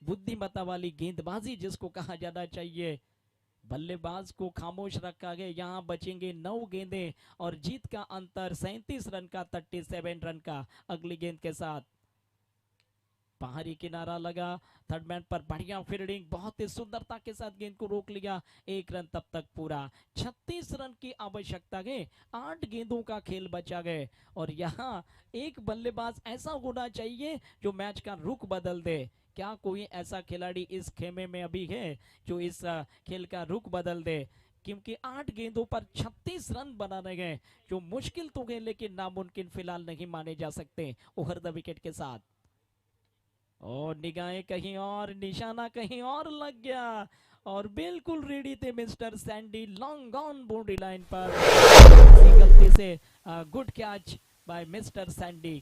बुद्धिमत्ता वाली गेंदबाजी जिसको कहा जाना चाहिए। बल्लेबाज को खामोश रखा गया। यहाँ बचेंगे 9 गेंदें और जीत का अंतर 37 रन का, 37 रन का। अगली गेंद के साथ बाहरी किनारा लगा, थर्ड मैन पर बढ़िया फील्डिंग, बहुत ही सुंदरता के साथ गेंद को रोक लिया। 1 रन तब तक पूरा। 36 रन की आवश्यकता है, 8 गेंदों का खेल बचा गए, और यहाँ एक बल्लेबाज ऐसा होना चाहिए जो मैच का रुख बदल दे। क्या कोई ऐसा खिलाड़ी इस खेमे में अभी है जो इस खेल का रुख बदल दे? क्योंकि 8 गेंदों पर 36 रन बनाने गए, जो मुश्किल तो है लेकिन नामुमकिन फिलहाल नहीं माने जा सकते। ओवर द विकेट के साथ, और निगाहें कहीं और, निशाना कहीं और लग गया, और बिल्कुल रेडी थे mister Sandy, long on boundary line पर। गलती से good catch by mister Sandy.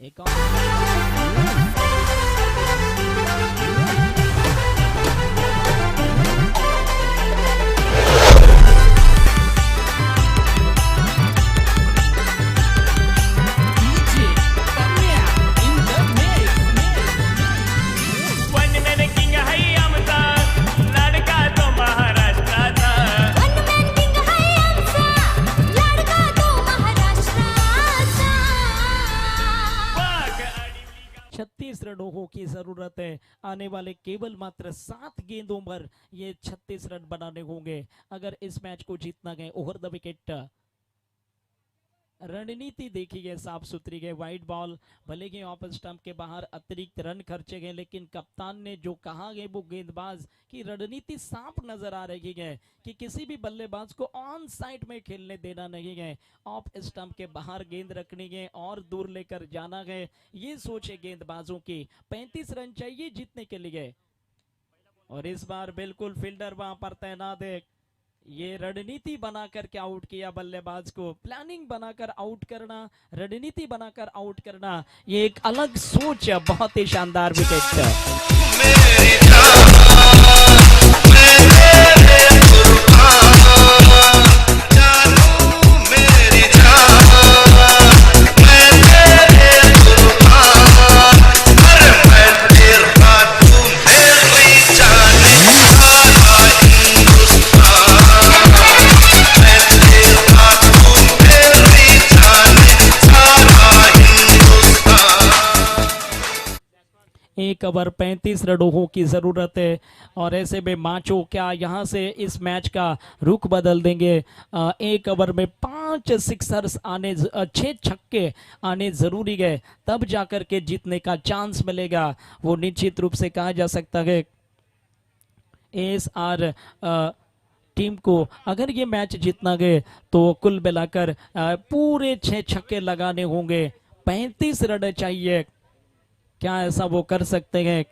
एक छत्तीस रनों की जरूरत है। आने वाले केवल मात्र 7 गेंदों पर ये 36 रन बनाने होंगे अगर इस मैच को जीतना गए। ओवर द विकेट रणनीति देखी गई, साफ सुथरी गई। वाइड बॉल भले ही ऑफ स्टंप के बाहर अतिरिक्त रन खर्चे गए, लेकिन कप्तान ने जो कहा गया वो गेंदबाज की रणनीति साफ नजर आ रही है कि किसी भी बल्लेबाज को ऑन साइड में खेलने देना नहीं है, ऑफ स्टंप के बाहर गेंद रखनी है और दूर लेकर जाना है। ये सोच है गेंदबाजों की। 35 रन चाहिए जीतने के लिए और इस बार बिल्कुल फील्डर वहां पर तैनात है। ये रणनीति बनाकर के आउट किया बल्लेबाज को। प्लानिंग बनाकर आउट करना, रणनीति बनाकर आउट करना, ये एक अलग सोच है। बहुत ही शानदार विकेट। एक ओवर 35 रनों की जरूरत है और ऐसे में माचो क्या यहां से इस मैच का रुख बदल देंगे। एक ओवर में 5 सिक्सर्स आने, 6 छक्के आने जरूरी है, तब जाकर के जीतने का चांस मिलेगा। वो निश्चित रूप से कहा जा सकता है एएसआर टीम को अगर ये मैच जीतना गए तो कुल मिलाकर पूरे 6 छक्के लगाने होंगे। 35 रन चाहिए, क्या ऐसा वो कर सकते हैं?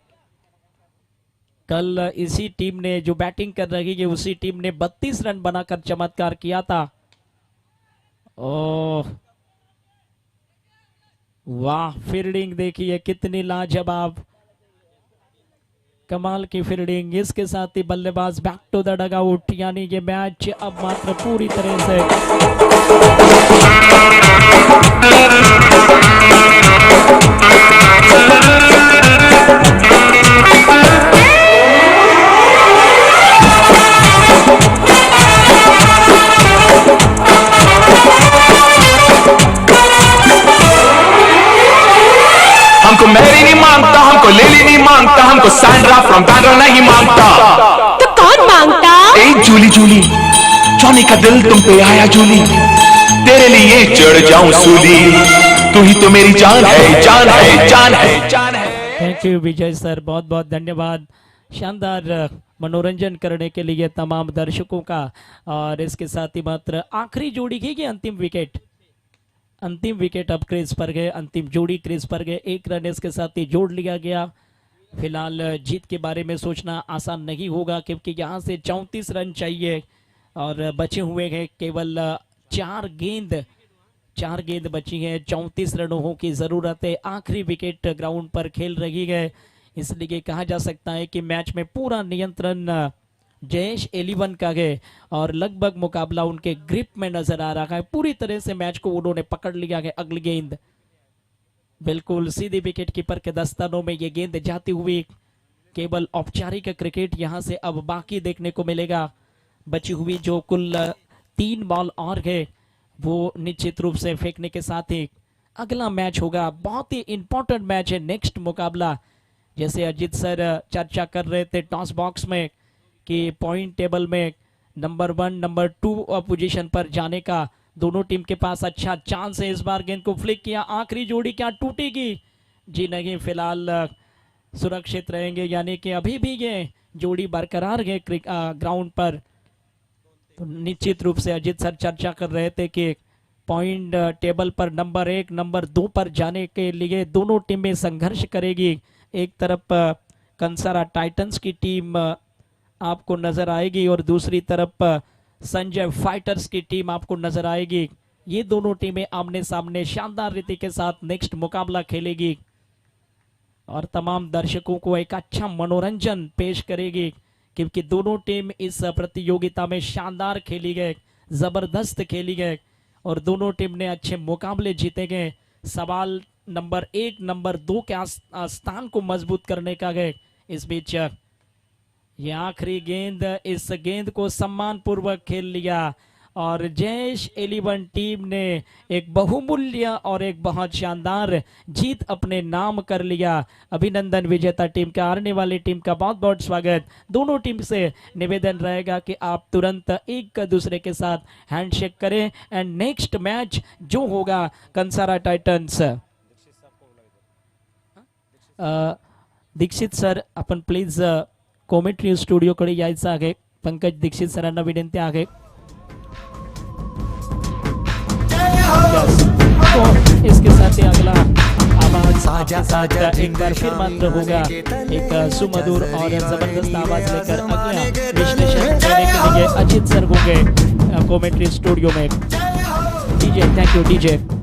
कल इसी टीम ने जो बैटिंग कर रही है उसी टीम ने 32 रन बनाकर चमत्कार किया था। ओह वाह, फील्डिंग देखिए कितनी लाजवाब, कमाल की फील्डिंग। इसके साथ ही बल्लेबाज बैक टू द डगआउट, यानी ये मैच अब मात्र पूरी तरह से हमको मैरी नहीं मांगता, हमको लिली नहीं मांगता, हमको सैंड्रा फ्रॉम बैंड्रा नहीं मांगता। तो कौन मांगता? ए जूली जूली, जॉनी का दिल तुम पे आया जूली, तेरे लिए चढ़ जाऊं सूली, तू ही तो मेरी जान है, जान है, जान है, जान है। थैंक यू विजय सर, बहुत बहुत धन्यवाद। शानदार मनोरंजन करने के लिए तमाम दर्शकों का। और इसके साथ ही मात्र आखिरी जोड़ी की ये अंतिम विकेट, अंतिम विकेट अब क्रीज पर गए, अंतिम जोड़ी क्रीज पर गए। 1 रन इसके साथ ही जोड़ लिया गया। फिलहाल जीत के बारे में सोचना आसान नहीं होगा क्योंकि यहाँ से 34 रन चाहिए और बचे हुए हैं केवल 4 गेंद बची है। 34 रनों की जरूरत है। आखिरी विकेट ग्राउंड पर खेल रही है, इसलिए कहा जा सकता है कि मैच में पूरा नियंत्रण जयेश 11 का है और लगभग मुकाबला उनके ग्रिप में नजर आ रहा है। पूरी तरह से मैच को उन्होंने पकड़ लिया है। अगली गेंद बिल्कुल सीधी विकेट कीपर के दस्तानों में ये गेंद जाती हुई। केवल औपचारिक क्रिकेट यहां से अब बाकी देखने को मिलेगा। बची हुई जो कुल 3 बॉल और है वो निश्चित रूप से फेंकने के साथ ही अगला मैच होगा। बहुत ही इंपॉर्टेंट मैच है, नेक्स्ट मुकाबला। जैसे अजीत सर चर्चा कर रहे थे टॉस बॉक्स में कि पॉइंट टेबल में नंबर 1 नंबर 2 पोजीशन पर जाने का दोनों टीम के पास अच्छा चांस है। इस बार गेंद को फ्लिक किया, आखिरी जोड़ी क्या टूटेगी? जी नहीं, फिलहाल सुरक्षित रहेंगे, यानी कि अभी भी ये जोड़ी बरकरार है ग्राउंड पर। तो निश्चित रूप से अजीत सर चर्चा कर रहे थे कि पॉइंट टेबल पर नंबर 1 नंबर 2 पर जाने के लिए दोनों टीमें संघर्ष करेगी। एक तरफ कंसारा टाइटंस की टीम आपको नजर आएगी और दूसरी तरफ संजय फाइटर्स की टीम आपको नजर आएगी। ये दोनों टीमें आमने सामने शानदार रीति के साथ नेक्स्ट मुकाबला खेलेगी और तमाम दर्शकों को एक अच्छा मनोरंजन पेश करेगी, क्योंकि दोनों टीम इस प्रतियोगिता में शानदार खेली गए, जबरदस्त खेली गए और दोनों टीम ने अच्छे मुकाबले जीते गए। सवाल नंबर 1 नंबर 2 के स्थान को मजबूत करने का गए। इस बीच ये आखिरी गेंद, इस गेंद को सम्मान पूर्वक खेल लिया और जैश 11 टीम ने एक बहुमूल्य और एक बहुत शानदार जीत अपने नाम कर लिया। अभिनंदन विजेता टीम का, हारने वाली टीम का बहुत बहुत स्वागत। दोनों टीम से निवेदन रहेगा कि आप तुरंत एक दूसरे के साथ हैंडशेक करें एंड नेक्स्ट मैच जो होगा कंसारा टाइटन्स। दीक्षित सर, आपण प्लीज कॉमेंट्री स्टुडिओकडे यायचं आहे। पंकज दीक्षित सरांना विनंती आहे। तो इसके साथ ही अगला आवाज आपके साथ एक बार फिर मात्र होगा, एक सुमधुर और जबरदस्त आवाज लेकर अगला विश्लेषण करने के लिए अजीत सर होंगे कमेंट्री स्टूडियो में। DJ, thank you DJ.